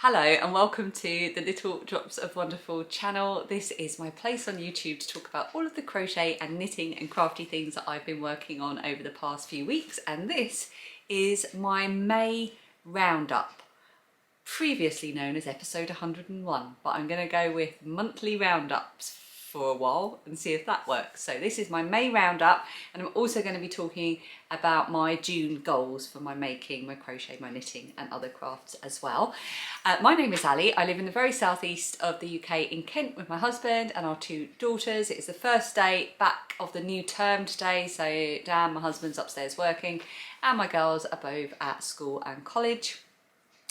Hello and welcome to the Little Drops of Wonderful channel. This is my place on YouTube to talk about all of the crochet and knitting and crafty things that I've been working on over the past few weeks, and this is my May roundup, previously known as episode 101, but I'm going to go with monthly roundups for a while and see if that works. So this is my May roundup, and I'm also going to be talking about my June goals for my making, my crochet, my knitting and other crafts as well. My name is Ali. I live in the very southeast of the UK in Kent with my husband and our two daughters. It is the first day back of the new term today, so Dan, my husband's upstairs working, and my girls are both at school and college.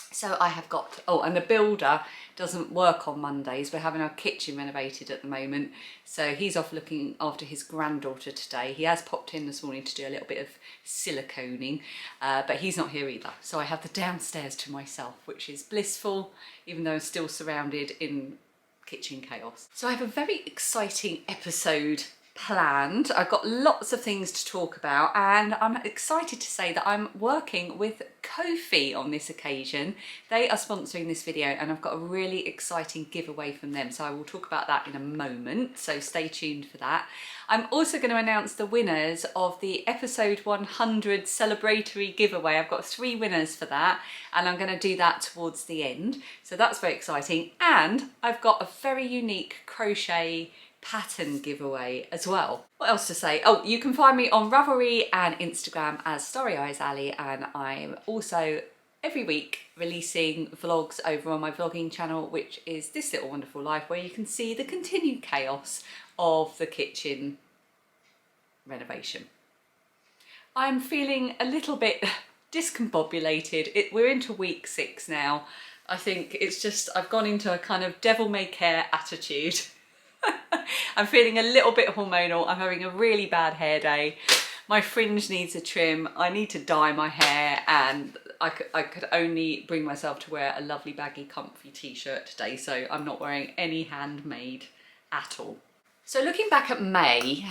So I have got, oh, and the builder doesn't work on Mondays. We're having our kitchen renovated at the moment. So he's off looking after his granddaughter today. He has popped in this morning to do a little bit of siliconing, but he's not here either. So I have the downstairs to myself, which is blissful, even though I'm still surrounded in kitchen chaos. So I have a very exciting episode planned. I've got lots of things to talk about, and I'm excited to say that I'm working with Ko-fi on this occasion. They are sponsoring this video and I've got a really exciting giveaway from them, so I will talk about that in a moment, so stay tuned for that. I'm also going to announce the winners of the episode 100 celebratory giveaway. I've got 3 winners for that, and I'm going to do that towards the end, so that's very exciting. And I've got a very unique crochet pattern giveaway as well. What else to say? Oh, you can find me on Ravelry and Instagram as Starry Eyes Ali, and I'm also every week releasing vlogs over on my vlogging channel, which is This Little Wonderful Life, where you can see the continued chaos of the kitchen renovation. I'm feeling a little bit discombobulated. We're into week 6 now. I think it's just, I've gone into a kind of devil may care attitude. I'm feeling a little bit hormonal. I'm having a really bad hair day. My fringe needs a trim. I need to dye my hair, and I could only bring myself to wear a lovely baggy comfy t-shirt today, so I'm not wearing any handmade at all. So looking back at May,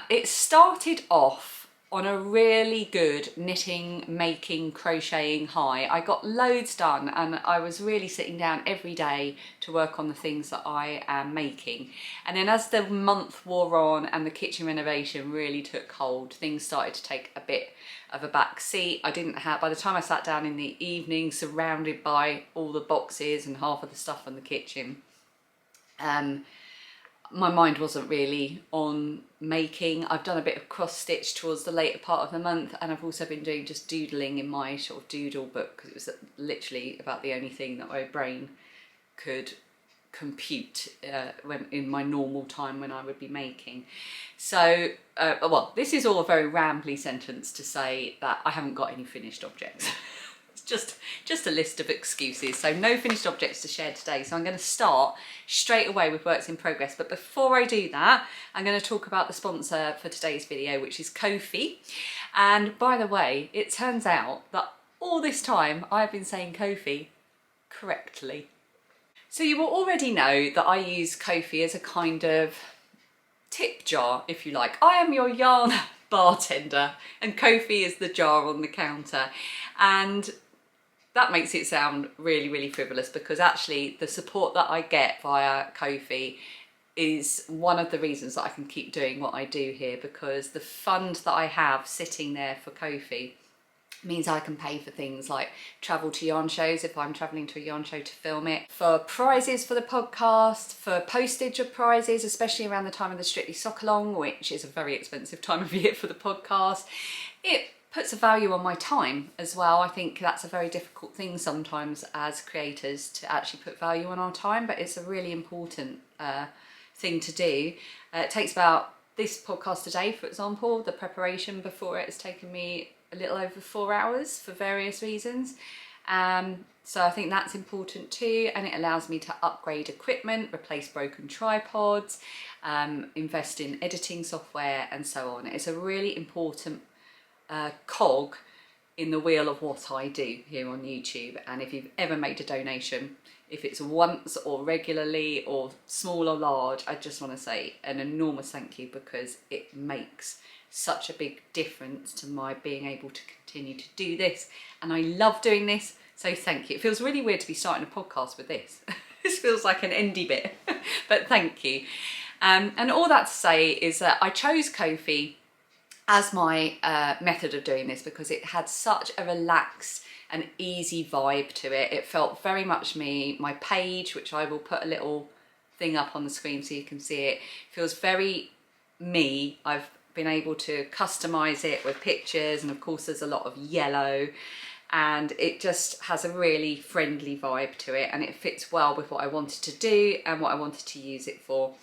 it started off on a really good knitting, making, crocheting high. I got loads done, and I was really sitting down every day to work on the things that I am making. And then as the month wore on and the kitchen renovation really took hold, things started to take a bit of a back seat. I didn't have, by the time I sat down in the evening surrounded by all the boxes and half of the stuff in the kitchen, my mind wasn't really on making. I've done a bit of cross stitch towards the later part of the month, and I've also been doing just doodling in my sort of doodle book, because it was literally about the only thing that my brain could compute when in my normal time when I would be making. So well, this is all a very rambly sentence to say that I haven't got any finished objects. Just a list of excuses, so no finished objects to share today. So I'm going to start straight away with works in progress, but before I do that, I'm going to talk about the sponsor for today's video, which is Ko-fi. And by the way, it turns out that all this time I've been saying Ko-fi correctly. So you will already know that I use Ko-fi as a kind of tip jar, if you like. I am your yarn bartender, and Ko-fi is the jar on the counter, and that makes it sound really, really frivolous, because actually the support that I get via Ko-fi is one of the reasons that I can keep doing what I do here, because the fund that I have sitting there for Ko-fi means I can pay for things like travel to yarn shows if I'm travelling to a yarn show to film it, for prizes for the podcast, for postage of prizes, especially around the time of the Strictly Sock Along, which is a very expensive time of year for the podcast. It puts a value on my time as well. I think that's a very difficult thing sometimes as creators, to actually put value on our time, but it's a really important thing to do. It takes about, this podcast today, for example, the preparation before it has taken me a little over 4 hours for various reasons. So I think that's important too, and it allows me to upgrade equipment, replace broken tripods, invest in editing software and so on. It's a really important cog in the wheel of what I do here on YouTube. And if you've ever made a donation, if it's once or regularly or small or large, I just want to say an enormous thank you, because it makes such a big difference to my being able to continue to do this. And I love doing this, So thank you. It feels really weird to be starting a podcast with this. This feels like an indie bit, but thank you. And all that to say is that I chose Ko-fi as my method of doing this because it had such a relaxed and easy vibe to it. It felt very much me. My page, which I will put a little thing up on the screen so you can see it, feels very me. I've been able to customize it with pictures, and of course there's a lot of yellow, and it just has a really friendly vibe to it, and it fits well with what I wanted to do and what I wanted to use it for.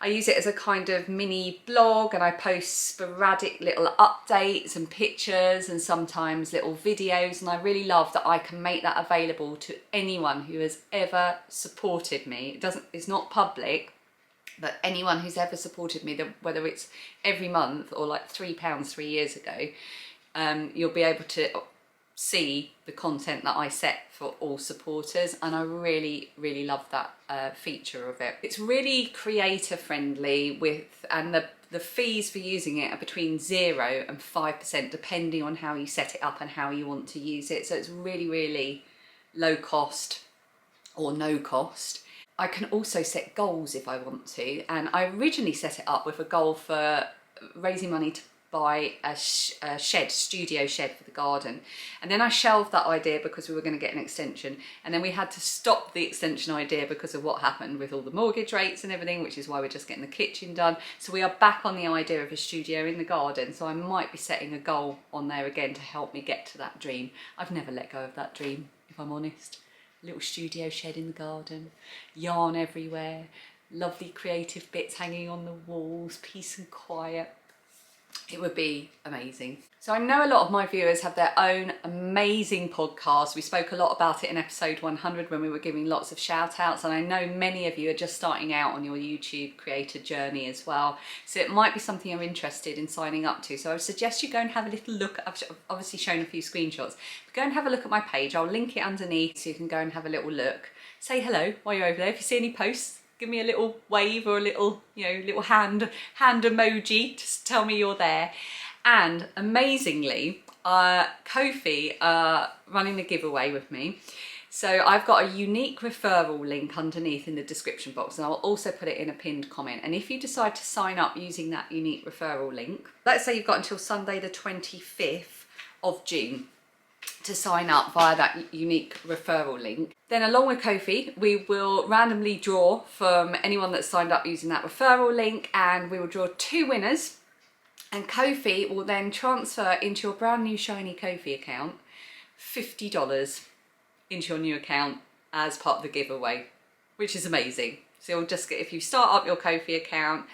I use it as a kind of mini blog, and I post sporadic little updates and pictures and sometimes little videos, and I really love that I can make that available to anyone who has ever supported me. It's not public, but anyone who's ever supported me, whether it's every month or like £3 3 years ago, you'll be able to see the content that I set for all supporters, and I really love that feature of it. It's really creator friendly and the fees for using it are between 0 and 5% depending on how you set it up and how you want to use it. So it's really low cost or no cost. I can also set goals if I want to, and I originally set it up with a goal for raising money to buy a studio shed for the garden, and then I shelved that idea because we were going to get an extension, and then we had to stop the extension idea because of what happened with all the mortgage rates and everything, which is why we're just getting the kitchen done. So we are back on the idea of a studio in the garden, so I might be setting a goal on there again to help me get to that dream. I've never let go of that dream, if I'm honest. A little studio shed in the garden, yarn everywhere, lovely creative bits hanging on the walls, peace and quiet. It would be amazing. So I know a lot of my viewers have their own amazing podcasts. We spoke a lot about it in episode 100 when we were giving lots of shout outs, and I know many of you are just starting out on your YouTube creator journey as well. So it might be something you're interested in signing up to. So I would suggest you go and have a little look. I've obviously shown a few screenshots, but go and have a look at my page. I'll link it underneath so you can go and have a little look. Say hello while you're over there. If you see any posts, give me a little wave or a little, little hand emoji to tell me you're there. And amazingly, Ko-fi are running the giveaway with me. So I've got a unique referral link underneath in the description box, and I'll also put it in a pinned comment. And if you decide to sign up using that unique referral link, let's say you've got until Sunday the 25th of June to sign up via that unique referral link. Then along with Ko-fi, we will randomly draw from anyone that's signed up using that referral link, and we will draw 2 winners, and Ko-fi will then transfer into your brand new shiny Ko-fi account $50 into your new account as part of the giveaway, which is amazing. So you'll just get, if you start up your Ko-fi account,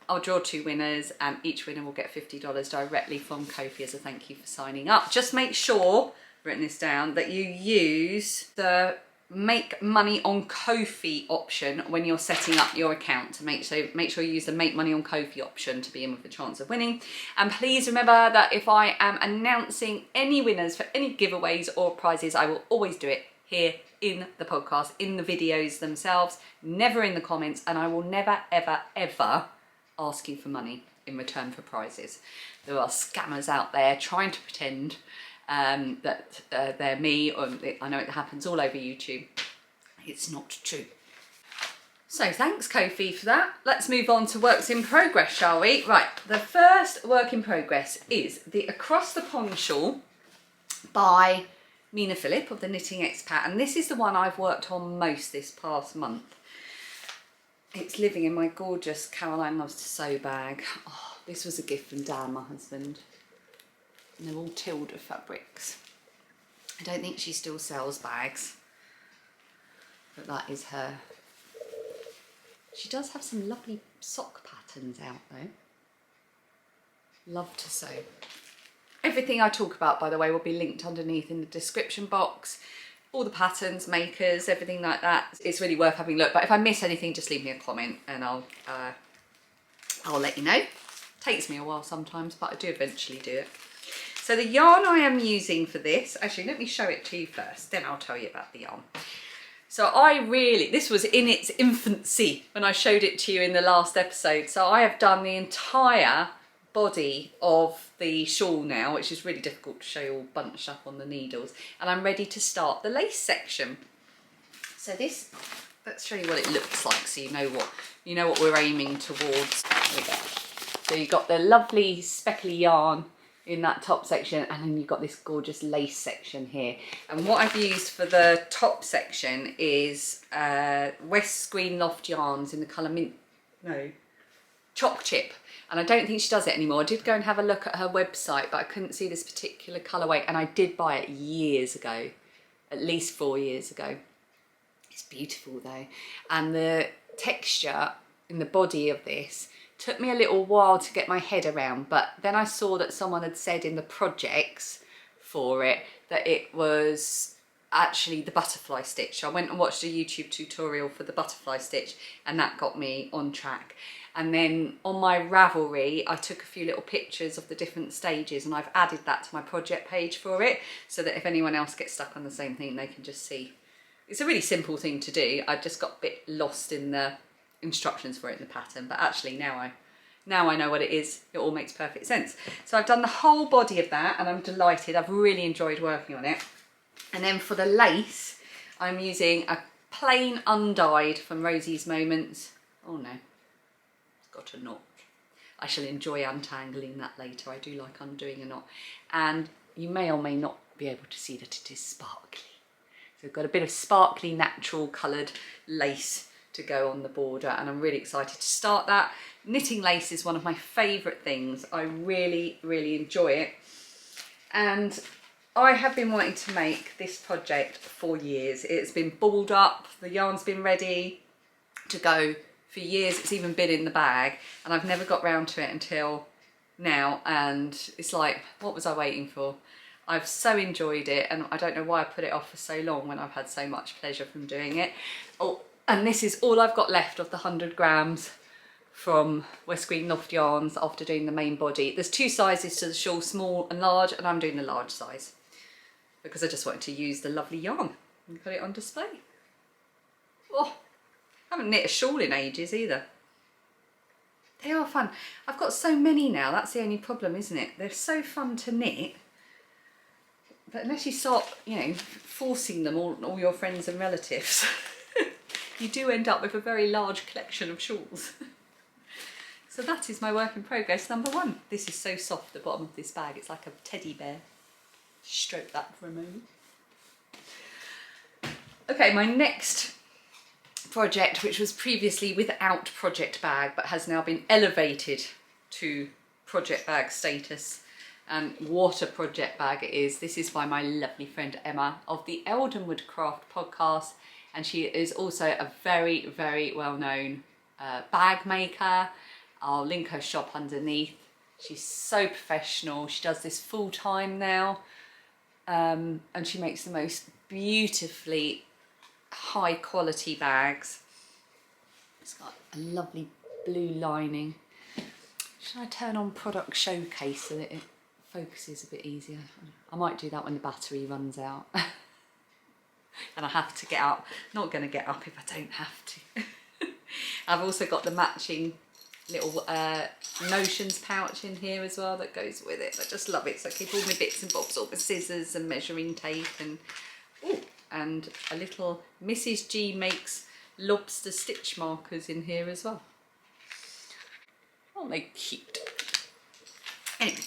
I'll draw 2 winners, and each winner will get $50 directly from Ko-fi as a thank you for signing up. Just make sure, written this down, that you use the make money on Ko-fi option when you're setting up your account to make sure you use the make money on Ko-fi option to be in with a chance of winning. And please remember that if I am announcing any winners for any giveaways or prizes, I will always do it here in the podcast, in the videos themselves, never in the comments, and I will never ever ask you for money in return for prizes. There are scammers out there trying to pretend that they're me, or I know it happens all over YouTube. It's not true. So thanks Ko-fi for that. Let's move on to works in progress, shall we? Right, the first work in progress is the Across the Pond shawl by Nina Phillip of the Knitting Expat, and this is the one I've worked on most this past month. It's living in my gorgeous Caroline Loves to Sew bag. Oh, this was a gift from Dan, my husband. And they're all Tilda fabrics. I don't think she still sells bags, but that is her. She does have some lovely sock patterns out though. Love to sew. Everything I talk about, by the way, will be linked underneath in the description box. All the patterns, makers, everything like that. It's really worth having a look, but if I miss anything, just leave me a comment and I'll let you know. Takes me a while sometimes, but I do eventually do it. So the yarn I am using for this, actually let me show it to you first, then I'll tell you about the yarn. So this was in its infancy when I showed it to you in the last episode. So I have done the entire body of the shawl now, which is really difficult to show you all bunched up on the needles, and I'm ready to start the lace section. So this, let's show you what it looks like so you know what we're aiming towards. There we go. So you've got the lovely speckly yarn in that top section, and then you've got this gorgeous lace section here. And what I've used for the top section is West Green Loft yarns in the colour Choc Chip. And I don't think she does it anymore. I did go and have a look at her website, but I couldn't see this particular colourway, and I did buy it years ago, at least 4 years ago. It's beautiful though. And the texture in the body of this took me a little while to get my head around, but then I saw that someone had said in the projects for it that it was actually the butterfly stitch. I went and watched a YouTube tutorial for the butterfly stitch, and that got me on track. And then on my Ravelry, I took a few little pictures of the different stages, and I've added that to my project page for it, so that if anyone else gets stuck on the same thing, they can just see. It's a really simple thing to do. I just got a bit lost in the instructions for it in the pattern, but actually now I know what it is. It all makes perfect sense. So I've done the whole body of that, and I'm delighted. I've really enjoyed working on it. And then for the lace, I'm using a plain undyed from Rosie's Moments. Oh no, it's got a knot. I shall enjoy untangling that later. I do like undoing a knot. And you may or may not be able to see that it is sparkly. So I've got a bit of sparkly natural coloured lace to go on the border, and I'm really excited to start that. Knitting lace is one of my favourite things. I really, really enjoy it. And I have been wanting to make this project for years. It's been balled up, the yarn's been ready to go for years. It's even been in the bag, and I've never got round to it until now, and it's like, what was I waiting for? I've so enjoyed it, and I don't know why I put it off for so long when I've had so much pleasure from doing it. Oh, and this is all I've got left of the 100 grams from West Green Loft yarns after doing the main body. There's 2 sizes to the shawl, small and large, and I'm doing the large size because I just wanted to use the lovely yarn and put it on display. Oh, I haven't knit a shawl in ages either. They are fun. I've got so many now, that's the only problem, isn't it? They're so fun to knit. But unless you start, you know, forcing them all your friends and relatives, you do end up with a very large collection of shawls. So that is my work in progress number 1. This is so soft, the bottom of this bag. It's like a teddy bear. Stroke that for a moment. Okay, my next project, which was previously without project bag, but has now been elevated to project bag status. And what a project bag it is. This is by my lovely friend Emma of the Eldenwood Craft podcast, and she is also a very, very well-known bag maker. I'll link her shop underneath. She's so professional. She does this full-time now, and she makes the most beautifully high quality bags. It's got a lovely blue lining. Should I turn on product showcase so that it focuses a bit easier? I might do that when the battery runs out. And I have to get up. Not going to get up if I don't have to. I've also got the matching little notions pouch in here as well that goes with it. I just love it. So I keep all my bits and bobs, all the scissors and measuring tape, and ooh, and a little Mrs. G makes lobster stitch markers in here as well. Aren't they cute? Anyway.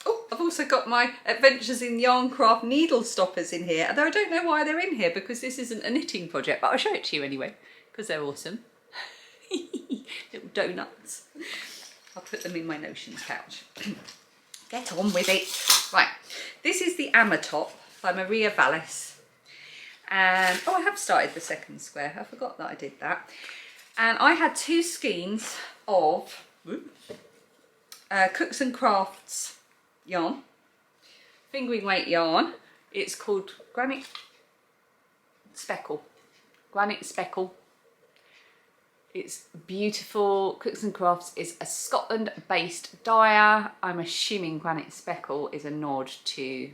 Oh, I've also got my Adventures in Yarncraft needle stoppers in here, although I don't know why they're in here because this isn't a knitting project, but I'll show it to you anyway because they're awesome. Little donuts. I'll put them in my notions pouch. Get on with it. Right, this is the Amma top by Maria Vallis, and oh, I have started the second square. I forgot that I did that. And I had 2 skeins of Cooks and Crafts yarn, fingering weight yarn. It's called Granite Sparkle. Granite Sparkle. It's beautiful. Cooks and Crafts is a Scotland-based dyer. I'm assuming Granite Sparkle is a nod to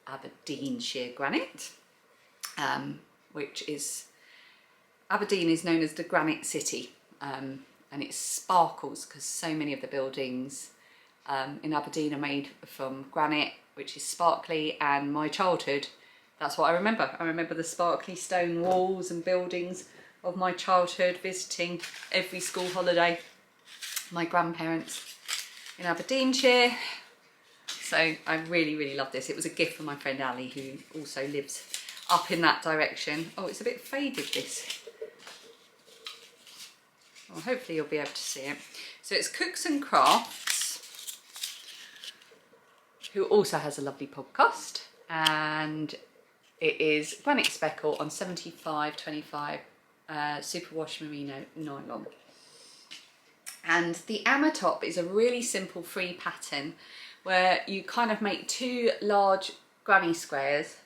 Aberdeenshire granite, which is, Aberdeen is known as the Granite City, and and it sparkles because so many of the buildings in Aberdeen are made from granite, which is sparkly, and my childhood, that's what I remember. I remember the sparkly stone walls and buildings of my childhood, visiting every school holiday my grandparents in Aberdeenshire. So I really, really love this. It was a gift from my friend Ali, who also lives up in that direction. Oh, it's a bit faded, this. Well, hopefully you'll be able to see it. So it's Cooks and Crafts, who also has a lovely podcast, and it is Granite Sparkle on 75/25 superwash merino nylon. And the Amma top is a really simple free pattern where you kind of make 2 large granny squares,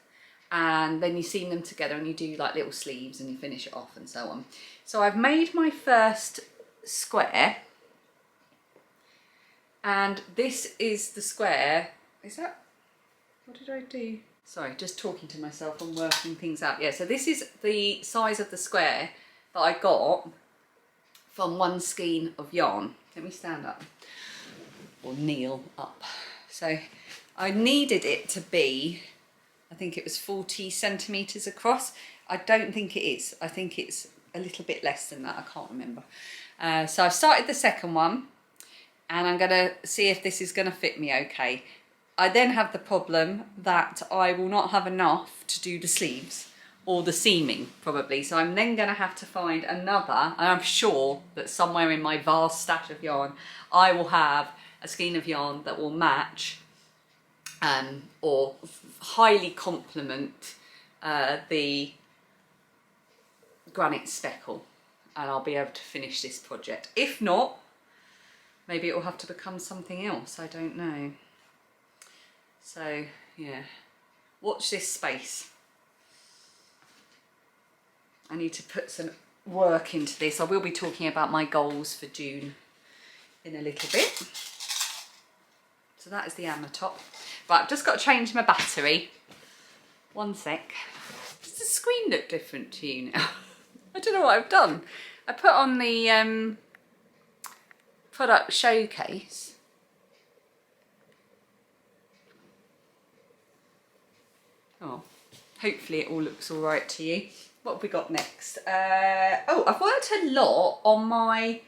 and then you seam them together and you do like little sleeves and you finish it off and so on. So I've made my first square, and this is the square. Is that, what did I do? Sorry, just talking to myself and working things out. Yeah, so this is the size of the square that I got from 1 skein of yarn. Let me stand up, or kneel up. So I needed it to be, I think it was 40 centimetres across. I don't think it is. I think it's a little bit less than that. I can't remember. So I've started the second one, and I'm going to see if this is going to fit me okay. I then have the problem that I will not have enough to do the sleeves or the seaming, probably. So I'm then going to have to find another, and I'm sure that somewhere in my vast stash of yarn, I will have a skein of yarn that will match or highly complement the Granite Sparkle, and I'll be able to finish this project. If not, maybe it will have to become something else, I don't know. So yeah, watch this space. I need to put some work into this. I will be talking about my goals for June in a little bit. So that is the Amma top. Right, I've just got to change my battery. 1 sec. Does the screen look different to you now? I don't know what I've done. I put on the product showcase. Oh, hopefully it all looks all right to you. What have we got next? Oh, I've worked a lot on my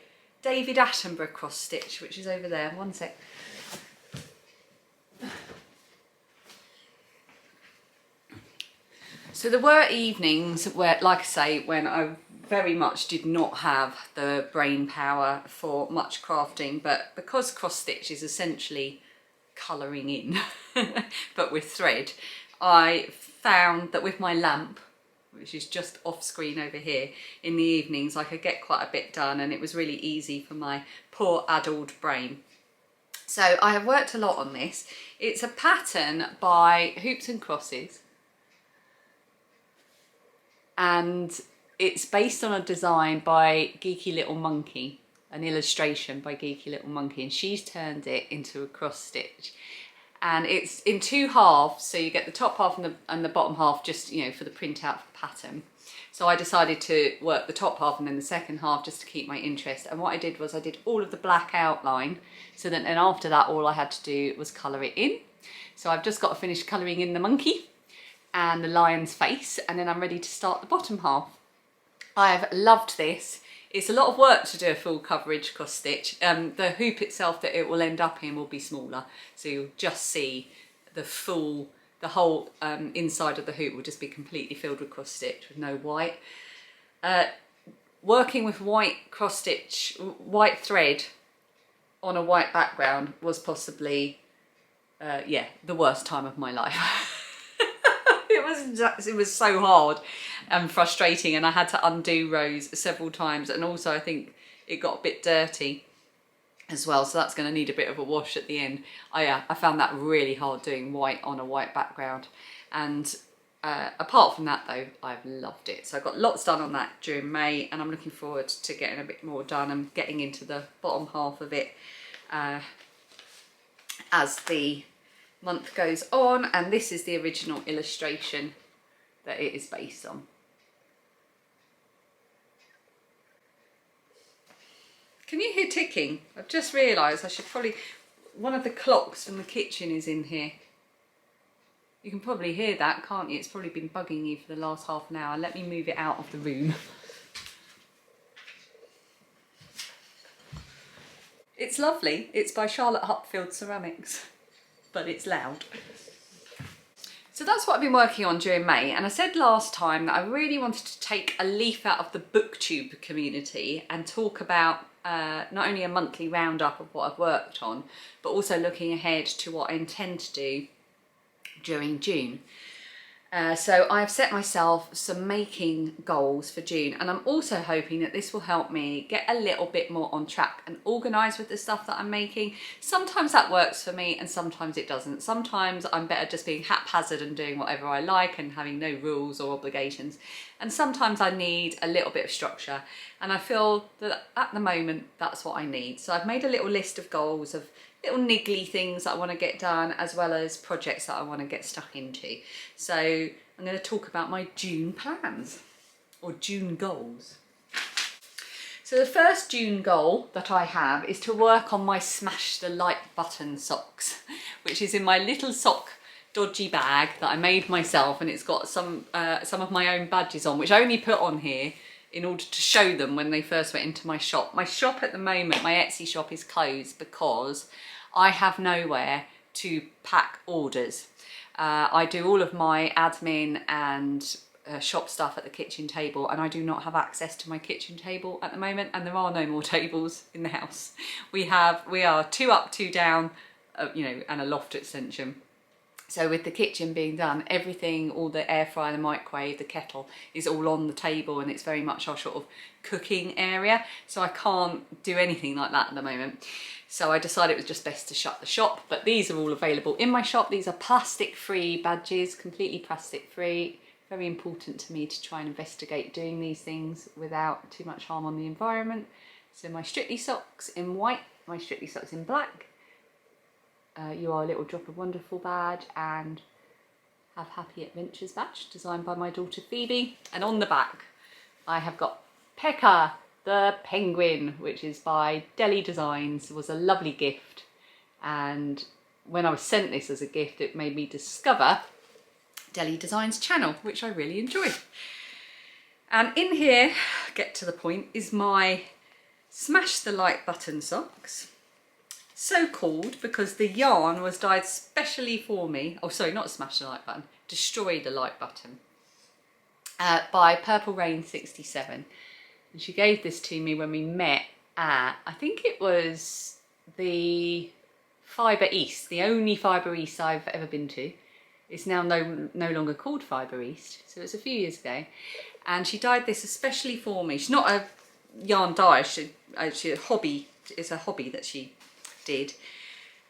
David Attenborough cross stitch, which is over there. 1 sec. So there were evenings where, like I say, when I very much did not have the brain power for much crafting, but because cross stitch is essentially colouring in, but with thread, I found that with my lamp, which is just off screen over here, in the evenings I could get quite a bit done, and it was really easy for my poor addled brain. So I have worked a lot on this. It's a pattern by Hoops and Crosses, and it's based on a design by Geeky Little Monkey, an illustration by Geeky Little Monkey, and she's turned it into a cross stitch. And it's in 2 halves, so you get the top half and the bottom half, just, you know, for the print out for the pattern. So I decided to work the top half and then the second half just to keep my interest. And what I did was I did all of the black outline, so that then after that all I had to do was colour it in. So I've just got to finish colouring in the monkey and the lion's face, and then I'm ready to start the bottom half. I've loved this. It's a lot of work to do a full coverage cross stitch. The hoop itself that it will end up in will be smaller, so you'll just see the whole inside of the hoop will just be completely filled with cross stitch with no white. Working with white cross stitch, white thread on a white background was possibly, yeah, the worst time of my life. It was so hard and frustrating, and I had to undo rows several times, and also I think it got a bit dirty as well, so that's going to need a bit of a wash at the end. I found that really hard doing white on a white background, and apart from that though, I've loved it. So I got lots done on that during May, and I'm looking forward to getting a bit more done and getting into the bottom half of it as the month goes on. And this is the original illustration that it is based on. Can you hear ticking? I've just realised I should probably... One of the clocks from the kitchen is in here. You can probably hear that, can't you? It's probably been bugging you for the last half an hour. Let me move it out of the room. It's lovely. It's by Charlotte Hupfield Ceramics, but it's loud. So that's what I've been working on during May, and I said last time that I really wanted to take a leaf out of the booktube community and talk about not only a monthly roundup of what I've worked on, but also looking ahead to what I intend to do during June. So I've set myself some making goals for June, and I'm also hoping that this will help me get a little bit more on track and organised with the stuff that I'm making. Sometimes that works for me and sometimes it doesn't. Sometimes I'm better just being haphazard and doing whatever I like and having no rules or obligations. And sometimes I need a little bit of structure, and I feel that at the moment that's what I need. So I've made a little list of goals of little niggly things that I want to get done, as well as projects that I want to get stuck into. So I'm going to talk about my June plans, or June goals. So the first June goal that I have is to work on my Smash the Like button socks, which is in my little sock dodgy bag that I made myself, and it's got some of my own badges on, which I only put on here in order to show them when they first went into my shop. My shop at the moment, my Etsy shop, is closed because I have nowhere to pack orders. I do all of my admin and shop stuff at the kitchen table, and I do not have access to my kitchen table at the moment, and there are no more tables in the house. We are 2 up, 2 down, you know, and a loft extension. So with the kitchen being done, everything, all the air fryer, the microwave, the kettle is all on the table, and it's very much our sort of cooking area. So I can't do anything like that at the moment. So I decided it was just best to shut the shop, but these are all available in my shop. These are plastic-free badges, completely plastic-free. Very important to me to try and investigate doing these things without too much harm on the environment. So my Strictly socks in white, my Strictly socks in black. You Are a Little Drop of Wonderful badge, and Have Happy Adventures badge, designed by my daughter Phoebe. And on the back I have got Pekka the penguin, which is by Deli Designs. It was a lovely gift, and when I was sent this as a gift, it made me discover Deli Designs channel, which I really enjoy. And in here, get to the point, is my Smash the Like button socks. So called because the yarn was dyed specially for me. Oh, sorry, not Smash the Like button, Destroy the Like button, by Purple Rain 67. And she gave this to me when we met at, I think it was the Fibre East, the only Fibre East I've ever been to. It's now no longer called Fibre East, so it was a few years ago. And she dyed this especially for me. She's not a yarn dyer, she a hobby. It's a hobby that she did,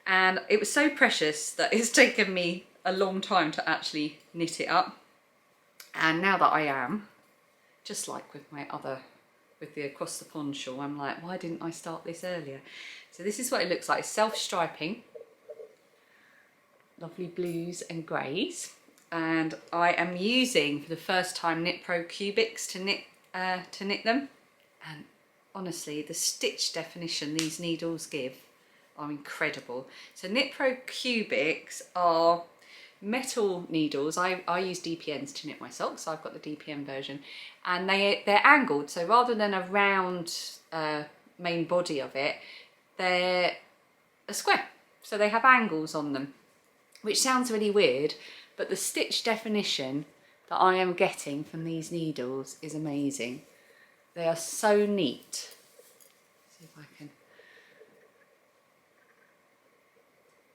and it was so precious that it's taken me a long time to actually knit it up. And now that I am, just like with the Across the Pond shawl, I'm like, why didn't I start this earlier? So this is what it looks like. Self-striping, lovely blues and greys, and I am using for the first time Knit Pro cubics to knit them. And honestly, the stitch definition these needles give are incredible. So Knit Pro cubics are metal needles. I use DPNs to knit my socks, so I've got the DPN version, and they're angled. So rather than a round main body of it, they're a square. So they have angles on them, which sounds really weird, but the stitch definition that I am getting from these needles is amazing. They are so neat. See if I can.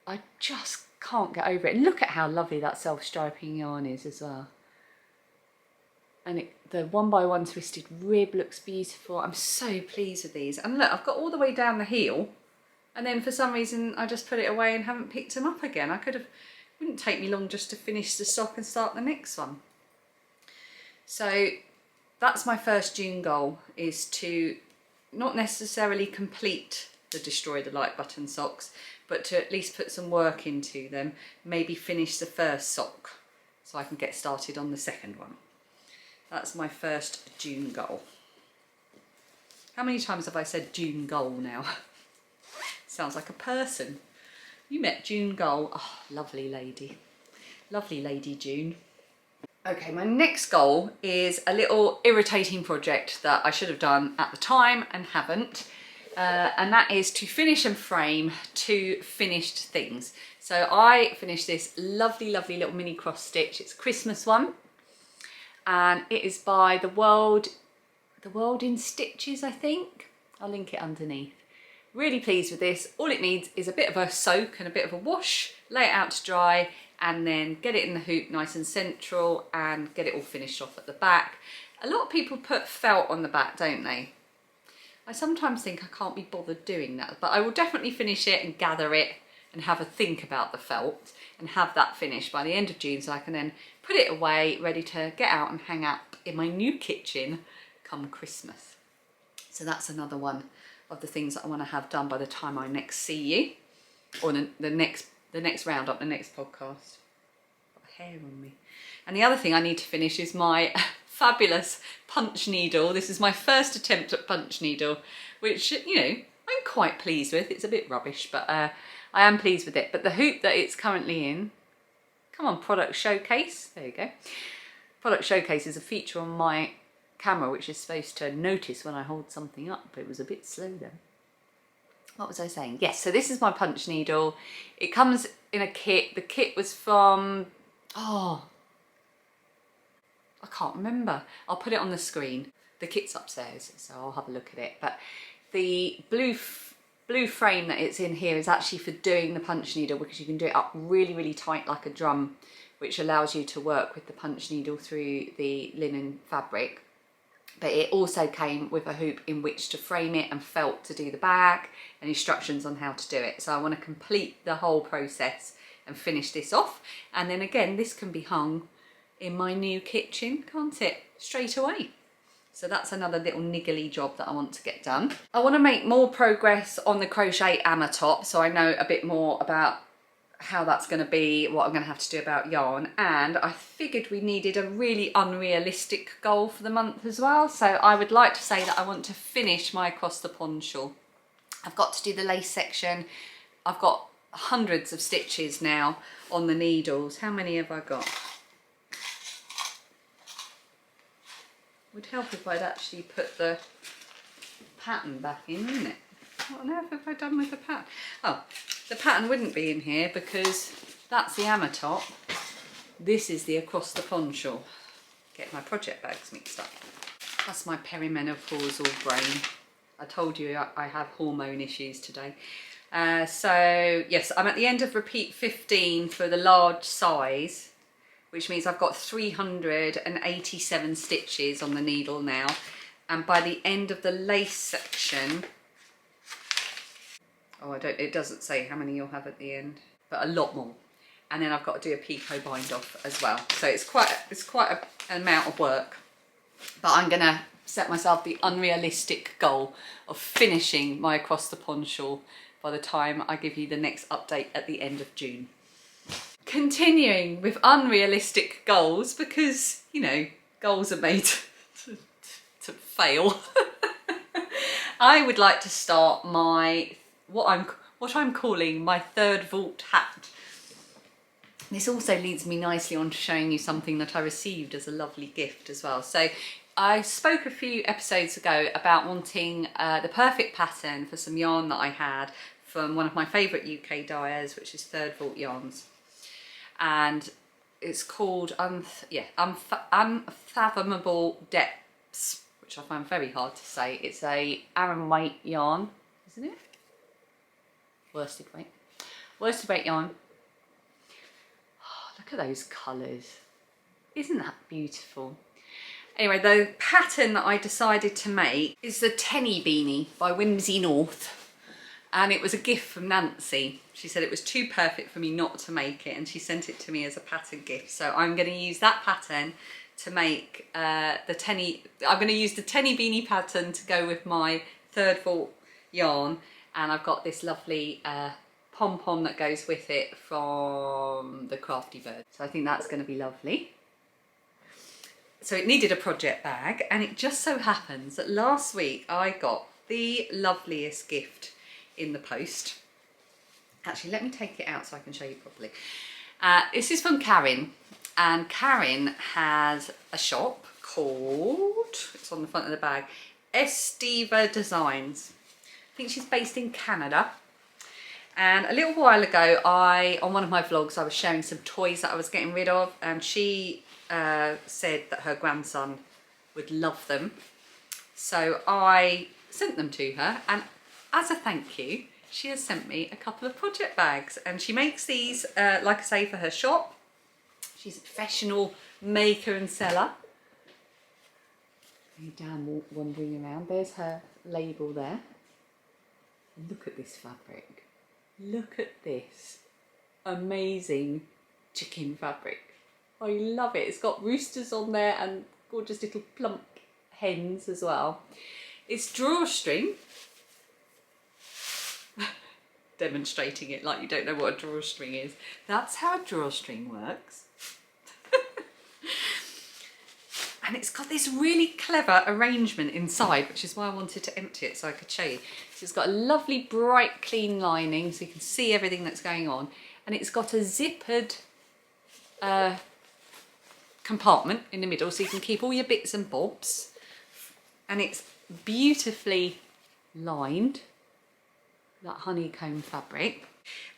I just can't get over it. And look at how lovely that self-striping yarn is as well. And the 1x1 twisted rib looks beautiful. I'm so pleased with these. And look, I've got all the way down the heel, and then for some reason I just put it away and haven't picked them up again. It wouldn't take me long just to finish the sock and start the next one. So that's my first June goal, is to not necessarily complete the Destroy the Like button socks, but to at least put some work into them, maybe finish the first sock so I can get started on the second one. That's my first June goal. How many times have I said June Goal now? Sounds like a person. You met June Goal. Oh, lovely lady. Lovely lady June. Okay, my next goal is a little irritating project that I should have done at the time and haven't. And that is to finish and frame 2 finished things. So I finished this lovely, lovely little mini cross stitch. It's a Christmas one. And it is by The World in Stitches, I think. I'll link it underneath. Really pleased with this. All it needs is a bit of a soak and a bit of a wash, lay it out to dry, and then get it in the hoop nice and central and get it all finished off at the back. A lot of people put felt on the back, don't they? I sometimes think I can't be bothered doing that, but I will definitely finish it and gather it and have a think about the felt and have that finished by the end of June, so I can then put it away, ready to get out and hang up in my new kitchen come Christmas. So that's another one of the things that I want to have done by the time I next see you, or the next roundup, the next podcast. Got hair on me. And the other thing I need to finish is my fabulous punch needle. This is my first attempt at punch needle, which, you know, I'm quite pleased with. It's a bit rubbish, but I am pleased with it. But the hoop that it's currently in, come on, product showcase. There you go. Product showcase is a feature on my camera which is supposed to notice when I hold something up, but it was a bit slow then. What was I saying? Yes, so this is my punch needle. It comes in a kit. The kit was from, oh, I can't remember. I'll put it on the screen. The kit's upstairs, so I'll have a look at it. But the blue frame that it's in here is actually for doing the punch needle, because you can do it up really, really tight like a drum, which allows you to work with the punch needle through the linen fabric. But it also came with a hoop in which to frame it and felt to do the back and instructions on how to do it. So I want to complete the whole process and finish this off. And then again, this can be hung in my new kitchen, can't it? Straight away. So that's another little niggly job that I want to get done. I want to make more progress on the crochet Amma top, so I know a bit more about how that's going to be, what I'm going to have to do about yarn. And I figured we needed a really unrealistic goal for the month as well. So I would like to say that I want to finish my across the pond shawl. I've got to do the lace section. I've got hundreds of stitches now on the needles. How many have I got? Would help if I'd actually put the pattern back in, wouldn't it? What on earth have I done with the pattern? Oh, the pattern wouldn't be in here because that's the Amma top. This is the across the pond shawl. Get my project bags mixed up. That's my perimenopausal brain. I told you I have hormone issues today. So yes, I'm at the end of repeat 15 for the large size, which means I've got 387 stitches on the needle now. And by the end of the lace section, oh, it doesn't say how many you'll have at the end, but a lot more. And then I've got to do a picot bind off as well. So it's quite an amount of work, but I'm gonna set myself the unrealistic goal of finishing my across the pond shawl by the time I give you the next update at the end of June. Continuing with unrealistic goals, because, you know, goals are made to fail. I would like to start my what I'm calling my third vault hat. This also leads me nicely on to showing you something that I received as a lovely gift as well. So I spoke a few episodes ago about wanting the perfect pattern for some yarn that I had from one of my favourite UK dyers, which is Third Vault Yarns. And it's called Unfathomable Depths, which I find very hard to say. It's a Aran weight yarn, isn't it? Worsted weight yarn. Oh, look at those colours. Isn't that beautiful? Anyway, the pattern that I decided to make is the Tenny Beanie by Whimsy North. And it was a gift from Nancy. She said it was too perfect for me not to make it, and she sent it to me as a pattern gift. So I'm going to use that pattern to make I'm going to use the Tenny Beanie pattern to go with my Third Vault yarn. And I've got this lovely pom-pom that goes with it from the Crafty Bird. So I think that's going to be lovely. So it needed a project bag, and it just so happens that last week I got the loveliest gift in the post. Actually, let me take it out so I can show you properly. This is from Karen, and Karen has a shop called, it's on the front of the bag, Estiva Designs. I think she's based in Canada. And a little while ago, on one of my vlogs, I was sharing some toys that I was getting rid of, and she said that her grandson would love them. So I sent them to her, and as a thank you, she has sent me a couple of project bags, and she makes these, like I say, for her shop. She's a professional maker and seller. You down wandering around. There's her label there. Look at this fabric. Look at this amazing chicken fabric. I love it. It's got roosters on there and gorgeous little plump hens as well. It's drawstring. Demonstrating it like you don't know what a drawstring is. That's how a drawstring works. And it's got this really clever arrangement inside, which is why I wanted to empty it so I could show you. So it's got a lovely bright clean lining so you can see everything that's going on, and it's got a zippered compartment in the middle so you can keep all your bits and bobs, and it's beautifully lined, that honeycomb fabric.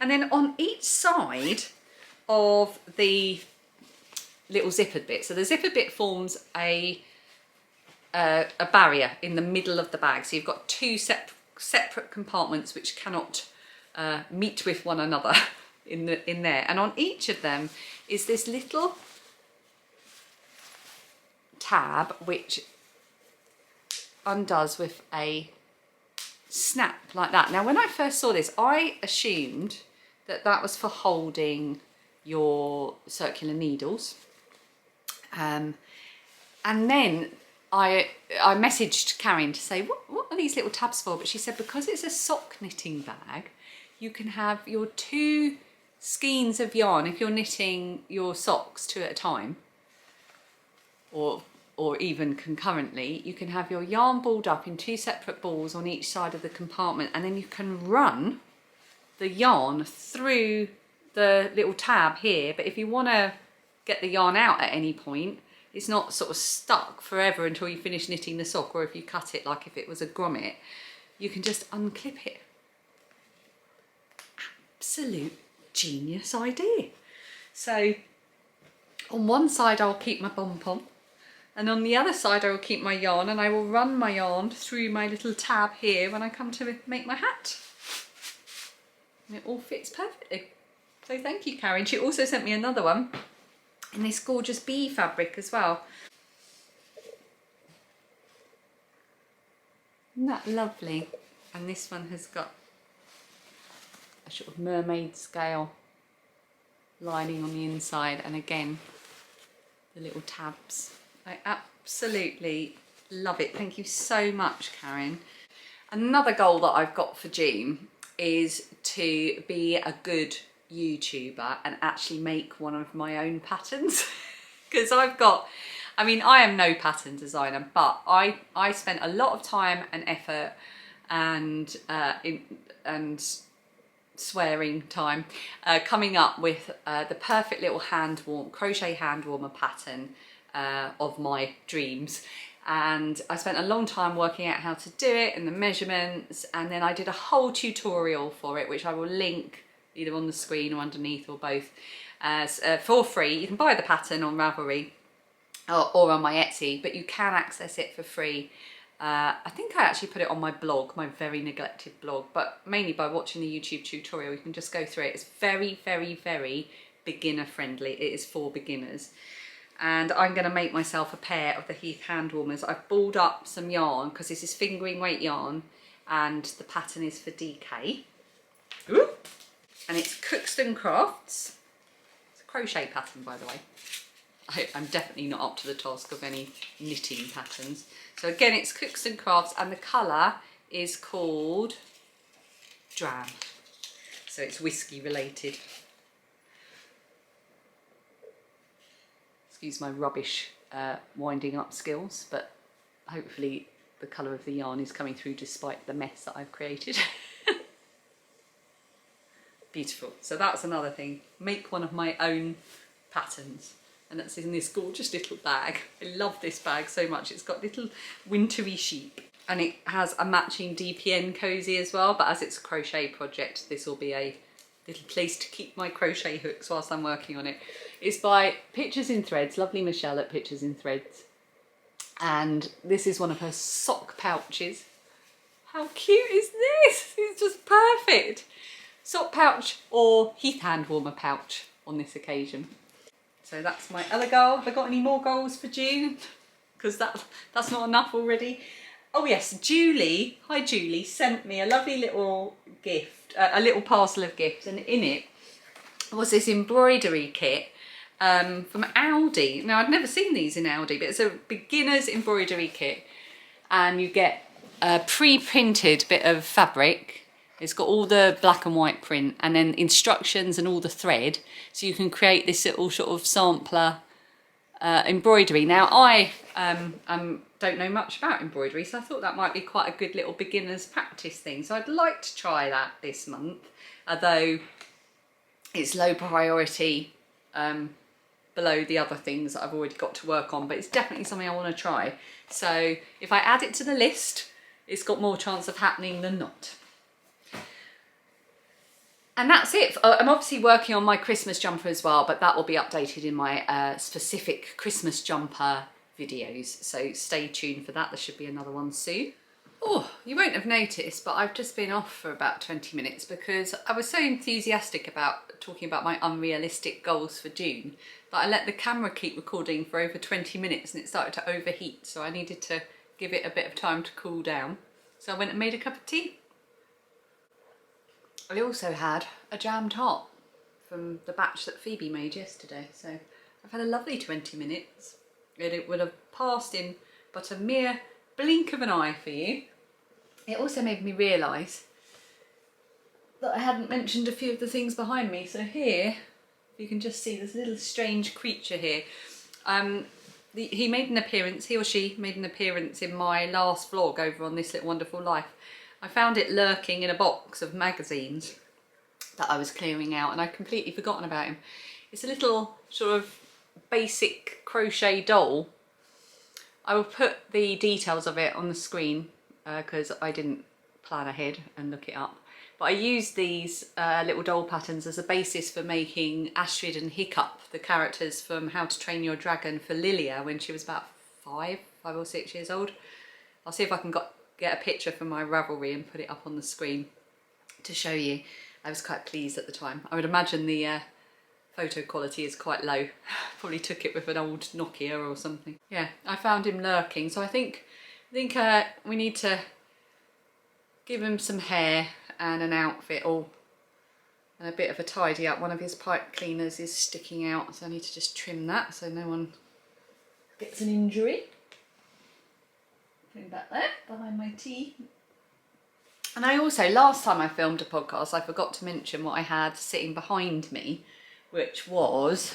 And then on each side of the little zippered bit, so the zippered bit forms a barrier in the middle of the bag, so you've got two separate compartments which cannot meet with one another in there, and on each of them is this little tab which undoes with a snap like that. Now when I first saw this, I assumed that that was for holding your circular needles, and then I messaged Karen to say what are these little tabs for, but she said because it's a sock knitting bag, you can have your two skeins of yarn if you're knitting your socks two at a time, or even concurrently. You can have your yarn balled up in two separate balls on each side of the compartment, and then you can run the yarn through the little tab here. But if you want to get the yarn out at any point, it's not sort of stuck forever until you finish knitting the sock, or if you cut it like if it was a grommet, you can just unclip it. Absolute genius idea. So on one side I'll keep my pom-pom, and on the other side I will keep my yarn, and I will run my yarn through my little tab here when I come to make my hat. And it all fits perfectly. So thank you, Karen. She also sent me another one in this gorgeous bee fabric as well. Isn't that lovely? And this one has got a sort of mermaid scale lining on the inside, and again the little tabs. I absolutely love it. Thank you so much, Karen. Another goal that I've got for June is to be a good YouTuber and actually make one of my own patterns. Because I mean, I am no pattern designer, but I spent a lot of time and effort and swearing time coming up with the perfect little crochet hand warmer pattern of my dreams. And I spent a long time working out how to do it and the measurements, and then I did a whole tutorial for it, which I will link either on the screen or underneath or both, for free. You can buy the pattern on Ravelry or on my Etsy, but you can access it for free. I think I actually put it on my blog, my very neglected blog, but mainly by watching the YouTube tutorial you can just go through it. It's very, very, very beginner friendly. It is for beginners. And I'm going to make myself a pair of the Heath hand warmers. I've balled up some yarn because this is fingering weight yarn, and the pattern is for DK. Ooh. And it's Cookston Crafts. It's a crochet pattern, by the way. I'm definitely not up to the task of any knitting patterns. So again, it's Cookston Crafts, and the colour is called Dram. So it's whiskey related. Excuse my rubbish winding up skills, but hopefully the colour of the yarn is coming through despite the mess that I've created. Beautiful. So that's another thing. Make one of my own patterns. And that's in this gorgeous little bag. I love this bag so much. It's got little wintry sheep. And it has a matching DPN cozy as well. But as it's a crochet project, this will be a little place to keep my crochet hooks whilst I'm working on it. It's by Pictures in Threads. Lovely Michelle at Pictures in Threads. And this is one of her sock pouches. How cute is this? It's just perfect. Sock pouch or Heath hand warmer pouch on this occasion. So that's my other goal. Have I got any more goals for June? Because that's not enough already. Oh yes, Julie, hi Julie, sent me a lovely little gift, a little parcel of gifts, and in it was this embroidery kit from Aldi. Now I'd never seen these in Aldi, but it's a beginner's embroidery kit, and you get a pre-printed bit of fabric. It's got all the black and white print and then instructions and all the thread, so you can create this little sort of sampler embroidery. Now I don't know much about embroidery, so I thought that might be quite a good little beginner's practice thing. So I'd like to try that this month, although it's low priority below the other things that I've already got to work on, but it's definitely something I want to try. So if I add it to the list, it's got more chance of happening than not. And that's it. I'm obviously working on my Christmas jumper as well, but that will be updated in my specific Christmas jumper videos. So stay tuned for that. There should be another one soon. Oh, you won't have noticed, but I've just been off for about 20 minutes because I was so enthusiastic about talking about my unrealistic goals for June that I let the camera keep recording for over 20 minutes and it started to overheat. So I needed to give it a bit of time to cool down. So I went and made a cup of tea. I also had a jam tart from the batch that Phoebe made yesterday, so I've had a lovely 20 minutes. It would have passed in but a mere blink of an eye for you. It also made me realise that I hadn't mentioned a few of the things behind me. So here, you can just see this little strange creature here. He made an appearance, he or she made an appearance in my last vlog over on This Little Wonderful Life. I found it lurking in a box of magazines that I was clearing out, and I'd completely forgotten about him. It's a little sort of basic crochet doll. I will put the details of it on the screen because I didn't plan ahead and look it up. But I used these little doll patterns as a basis for making Astrid and Hiccup, the characters from How to Train Your Dragon, for Lilia when she was about 5 or 6 years old. I'll see if I can get a picture from my Ravelry and put it up on the screen to show you. I was quite pleased at the time. I would imagine the photo quality is quite low. Probably took it with an old Nokia or something. Yeah, I found him lurking, so I think we need to give him some hair and an outfit, and a bit of a tidy up. One of his pipe cleaners is sticking out, so I need to just trim that so no one gets an injury. Put him back there behind my tea. And I also, last time I filmed a podcast, I forgot to mention what I had sitting behind me, which was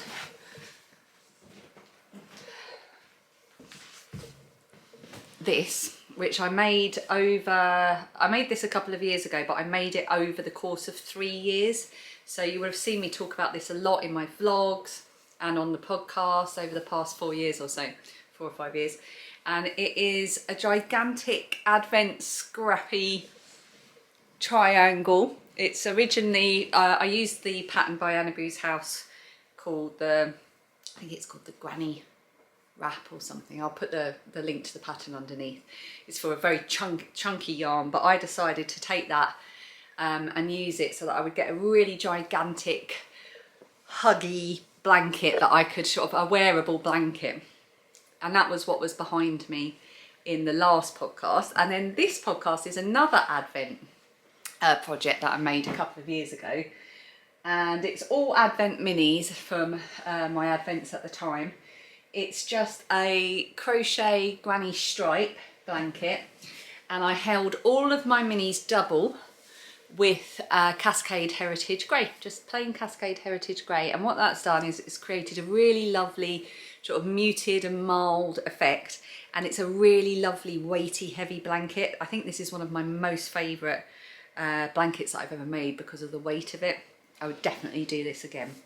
this, which I made this a couple of years ago, but I made it over the course of 3 years. So you would have seen me talk about this a lot in my vlogs and on the podcast over the past 4 years or so, 4 or 5 years. And it is a gigantic advent scrappy triangle. It's originally, I used the pattern by Annaboo's House called I think it's called the Granny Wrap or something. I'll put the link to the pattern underneath. It's for a very chunky yarn, but I decided to take that and use it so that I would get a really gigantic huggy blanket that I could sort of, a wearable blanket. And that was what was behind me in the last podcast. And then this podcast is another Advent project that I made a couple of years ago. And it's all Advent minis from my Advents at the time. It's just a crochet granny stripe blanket. And I held all of my minis double with Cascade Heritage Grey, just plain Cascade Heritage Grey. And what that's done is it's created a really lovely sort of muted and mild effect, and it's a really lovely weighty heavy blanket. I think this is one of my most favourite blankets that I've ever made because of the weight of it. I would definitely do this again.